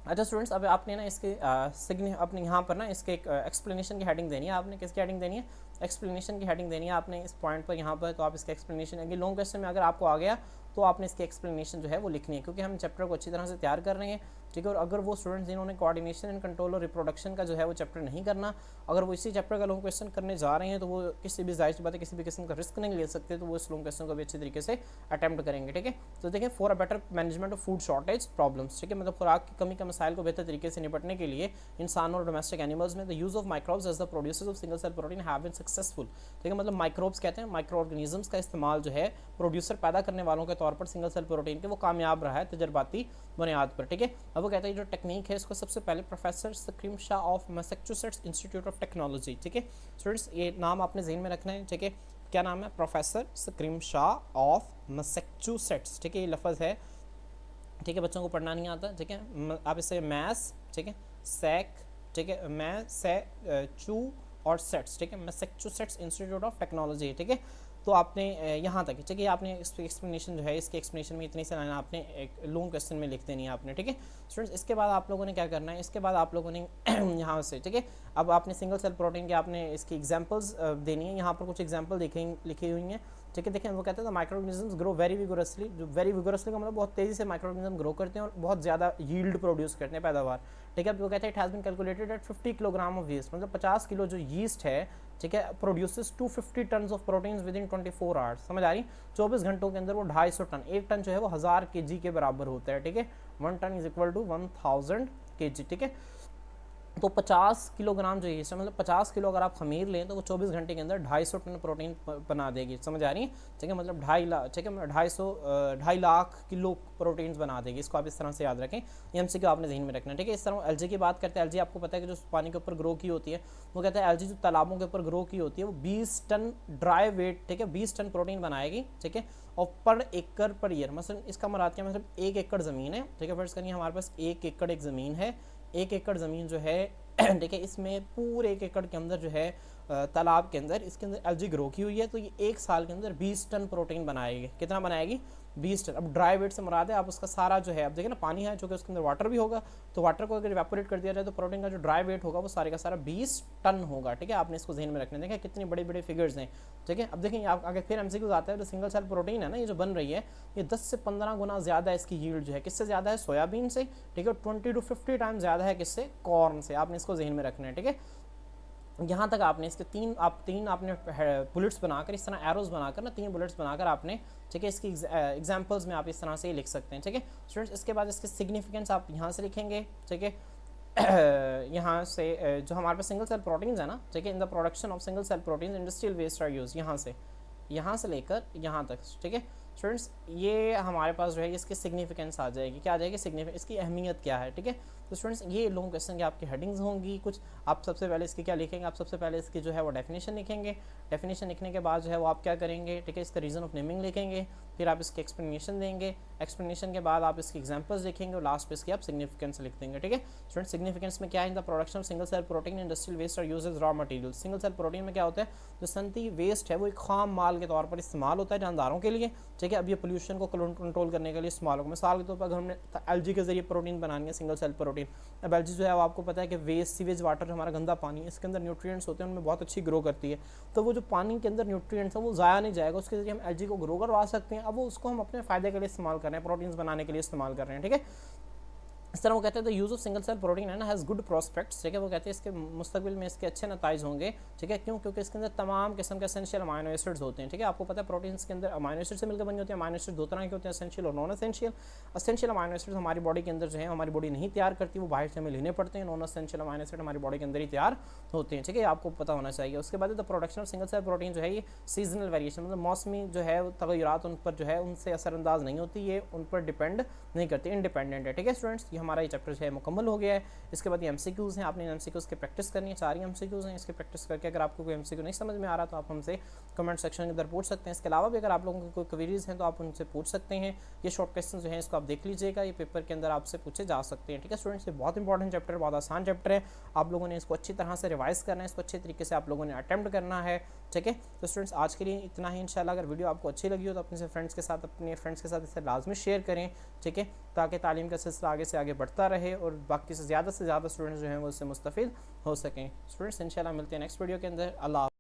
अच्छा स्टूडेंट्स, अब आपने ना इसके अपने यहाँ पर ना इसके एक एक्सप्लेनेशन की हेडिंग देनी है। आपने किसकी हेडिंग देनी है, एक्सप्लेनेशन की हेडिंग देनी है आपने इस पॉइंट पर यहाँ पर। तो आप इसका एक्सप्लेनेशन, अगर लॉन्ग क्वेश्चन में अगर आपको आ गया तो आपने इसकी एक्सप्लेनेशन जो है वो लिखनी है, क्योंकि हम चैप्टर को अच्छी तरह से तैयार कर रहे हैं, ठीक है। और अगर वो स्टूडेंट्स जिन्होंने कोऑर्डिनेशन एंड कंट्रोल और रिप्रोडक्शन का जो है वो चैप्टर नहीं करना, अगर वो इसी चैप्टर का लॉन्ग क्वेश्चन करने जा रहे हैं तो वो किसी भी जाहिर सी बात है किसी भी किस्म का रिस्क नहीं ले सकते, तो वो इस लॉन्ग क्वेश्चन को भी अच्छे तरीके से अटैम्प्ट करेंगे, ठीक है। तो देखिए, for a better management of food shortage problems, ठीक है, मतलब खुराक की कमी के मसाइल को बेहतर तरीके से निपटने के लिए इंसानों और डोमेस्टिक एनिमल्स में the use of microbes as the producers of single cell protein have been successful, ठीक है। मतलब माइक्रोब्स कहते हैं, माइक्रो ऑर्गेनिजम्स का इस्तेमाल जो है प्रोड्यूसर पैदा करने वालों के तौर पर सिंगल सेल प्रोटीन के, वो कामयाब रहा है तजर्बाती बुनियाद पर, ठीक है। अब वो कहते हैं जो टेक्निक है इसको सबसे पहले professor scream Shah of Massachusetts institute of technology, ठीक है स्टूडेंट्स, ये नाम आपने ज़हन में रखना है, ठीक है। क्या नाम है, professor scream Shah of Massachusetts, ठीक है, ये लफ्ज़ है, ठीक है, बच्चों को पढ़ना नहीं आता, ठीक है। आप इसे मैस, ठीक है, सैक, ठीक है, मैसेचू और सेट्स, ठीक है, मैसेच्यूसेट्स इंस्टीट्यूट ऑफ टेक्नोलॉजी, ठीक है। तो आपने यहाँ तक, ठीक है, आपने एक्सप्लेनेशन जो है इसके एक्सप्लेनेशन में इतनी सी लाइन आपने एक लॉन्ग क्वेश्चन में लिख देनी है आपने, ठीक है स्टूडेंट्स। इसके बाद आप लोगों ने क्या करना है, इसके बाद आप लोगों ने यहाँ से, ठीक है, अब आपने सिंगल सेल प्रोटीन के आपने इसकी एग्जांपल्स देनी है। यहाँ पर कुछ एग्जांपल लिखी हुई हैं, ठीक है। देखें, वो कहते हैं micro organisms grow very vigorously, जो वेरी विगोरसली का मतलब बहुत तेज़ी से माइक्रो ऑर्गेनिज्म ग्रो करते हैं और बहुत ज़्यादा यील्ड प्रोड्यूस करते हैं, पैदावार, ठीक है। वो कहते हैं it has been calculated at 50 kilogram of yeast, मतलब 50 किलो जो यीस्ट है, ठीक है, produces 250 tonne of proteins within 24 hours, समझ आ रही, 24 घंटों के अंदर वो 250 टन, एक टन जो है वो 1000 kg के बराबर होता है, ठीक है। 1 tonne is equal to 1000 kg, ठीक है। तो 50 किलोग्राम जो है इसमें मतलब 50 किलो अगर आप खमीर लें तो वो 24 घंटे के अंदर 250 टन प्रोटीन बना देगी, समझ आ रही है, ठीक है। मतलब 2.5 लाख, ठीक है, 2.5 लाख किलो प्रोटीन्स बना देगी। इसको आप इस तरह से याद रखें, ये एमसी को आपने जहन में रखना है, ठीक है। इस तरह एलजी की बात करते हैं, एलजी आपको पता है कि जो पानी के ऊपर ग्रो की होती है, वो कहते हैं एलजी जो तालाबों के ऊपर ग्रो की होती है वो 20 टन ड्राई वेट, ठीक है, 20 टन प्रोटीन बनाएगी, ठीक है। और पर एकड़ पर ईयर, मतलब इसका मराद क्या, मतलब 1 एकड़ ज़मीन है, ठीक है। फर्ज करिए हमारे पास 1 एकड़ एक ज़मीन है, 1 एकड़ ज़मीन जो है ठीक है, इसमें पूरे 1 एकड़ के अंदर जो है तालाब के अंदर इसके अंदर एलजी ग्रो की हुई है, तो ये 1 साल के अंदर 20 टन प्रोटीन बनाएगी। कितना बनाएगी? 20 टन। अब ड्राई वेट से मुराद है आप उसका सारा जो है, अब देखिए ना पानी है जो कि उसके अंदर वाटर भी होगा, तो वाटर को अगर इवेपोरेट कर दिया जाए तो प्रोटीन का जो ड्राई वेट होगा वो सारे का सारा 20 टन होगा, ठीक है। आपने इसको जहन में रखना है, देखिए कितनी बड़ी बड़ी फिगर्स हैं, ठीक है। अब देखिए आप आगे फिर एमसीक्यूज आता है, तो सिंगल सेल प्रोटीन है ना ये जो बन रही है, ये 10 से 15 गुना ज़्यादा इसकी यील्ड जो है किससे ज़्यादा है? सोयाबीन से, ठीक है। 20 to 50 टाइम ज़्यादा है किससे? कॉर्न से। आपने इसको जहन में रखना है, ठीक है। यहाँ तक आपने इसके तीन आपने बुलेट्स बनाकर, इस तरह एरोज बनाकर ना 3 बुलेट्स बनाकर आपने, ठीक है, इसकी एग्जांपल्स में आप इस तरह से ही लिख सकते हैं, ठीक है स्टूडेंट्स। इसके बाद इसके सिग्निफिकेंस आप यहाँ से लिखेंगे, ठीक है। यहाँ से जो हमारे पास सिंगल सेल प्रोटीन्स है ना, ठीक है, in the production of single cell proteins industrial waste are use, यहाँ से लेकर यहाँ तक, ठीक है स्टूडेंट्स। ये हमारे पास जो है इसकी सिग्निफिकेंस आ जाएगी, क्या आ जाएगी? सिग्निफिकेंस, इसकी अहमियत क्या है, ठीक है। तो स्टूडेंट्स ये लॉन्ग क्वेश्चन की आपकी हेडिंग्स होंगी कुछ। आप सबसे पहले इसकी क्या लिखेंगे? आप सबसे पहले इसकी जो है वो डेफिनेशन लिखेंगे। डेफिनेशन लिखने के बाद जो है वो आप क्या करेंगे, ठीक है, इसका रीज़न ऑफ नेमिंग लिखेंगे, फिर आप इसकी एक्सप्लेनेशन देंगे। एक्सप्लेनेशन के बाद आप इसकी एग्जांपल्स लिखेंगे और लास्ट पे इसकी आप सिग्निफिकेंस लिख देंगे, ठीक है स्टूडेंट। सिग्निफिकेंस में क्या है? In the production of single cell protein industrial waste are used as raw material. Single cell protein में क्या होता है? जो सनती वेस्ट है वो एक खाम माल के तौर पर इस्तेमाल होता है जानदारों के लिए, ठीक है। अब ये पोल्यूशन को कंट्रोल करने के लिए इस्तेमाल होगा। मिसाल के तौर पर अगर हमने एलजी के जरिए प्रोटीन बनानी है, सिंगल सेल प्रोटीन, अब एलजी जो है वो आपको पता है कि वेस्ट सीवेज वाटर हमारा गंदा पानी है, इसके अंदर न्यूट्रिएंट्स होते हैं, उनमें बहुत अच्छी ग्रो करती है। तो वो जो पानी के अंदर न्यूट्रिएंट्स है वो ज़ाया नहीं जाएगा, उसके जरिए हम एलजी को ग्रो करवा सकते हैं। अब वो उसको हम अपने फ़ायदे के लिए इस्तेमाल कर रहे हैं, प्रोटीन्स बनाने के लिए इस्तेमाल कर रहे हैं, ठीक है। इस तरह वो कहते हैं the use of single cell protein है ना हैज़ गुड प्रॉस्पेक्ट्स, ठीक है। वो कहते हैं इसके मुस्तकबिल में इसके अच्छे नताइज होंगे, ठीक है। क्यों? क्योंकि इसके अंदर तमाम किस्म के एसेंशियल अमाइनो एसिड्स होते हैं, ठीक है। आपको पता है प्रोटीन्स के अंदर अमाइनो एसिड से मिलकर बनी होती है। अमाइनो एसिड 2 तरह के होते हैं, एसेंशियल और non essential. Essential amino acid हमारी बॉडी के अंदर जो है हमारी बॉडी नहीं तैयार करती, वो बाहर से हमें लेने पड़ते हैं। नॉन एसेंशियल अमाइनो एसिड हमारी बॉडी के अंदर ही तैयार होते हैं, ठीक है, आपको पता होना चाहिए। उसके बाद the production of single cell protein जो है ये सीजनल वेरिएशन, मतलब मौसमी जो है तगय्युरात उन पर जो है उनसे असरअंदाज नहीं होती, ये उन पर डिपेंड नहीं करती, इंडिपेंडेंट है, ठीक है स्टूडेंट्स। ये हमारा ये चैप्टर जो है मुकम्मल हो गया है। इसके बाद ये एमसीक्यूज़ हैं, आपने एमसीक्यूज़ की प्रैक्टिस करनी है। 4 एमसीक्यूज़ हैं, इसकी प्रैक्टिस करके अगर आपको कोई एमसीक्यू नहीं समझ में आ रहा तो आप हमसे कमेंट सेक्शन के अंदर पूछ सकते हैं। इसके अलावा भी अगर आप लोगों की कोई क्वेरीज हैं तो आप उनसे पूछ सकते हैं। ये शॉर्ट क्वेश्चन जो हैं इसको आप देख लीजिएगा, ये पेपर के अंदर आपसे पूछे जा सकते हैं, ठीक है स्टूडेंट्स। ये बहुत इंपॉर्टेंट चैप्टर है, बहुत आसान चैप्टर है। आप लोगों ने इसको अच्छी तरह से रिवाइज करना है, इसको अच्छे तरीके से आप लोगों ने अटैम्प्ट करना है, ठीक है। तो स्टूडेंट्स आज के लिए इतना ही। इंशाल्लाह अगर वीडियो आपको अच्छी लगी हो तो अपने फ्रेंड्स के साथ इसे लाजमी शेयर करें, ठीक है, ताकि तालीम का सिलसिला आगे से आगे बढ़ता रहे और बाकी से ज़्यादा स्टूडेंट्स जो हैं वो उससे मुस्तफ़ीद हो सकें। स्टूडेंट्स इंशाल्लाह मिलते हैं नेक्स्ट वीडियो के अंदर। अल्लाह।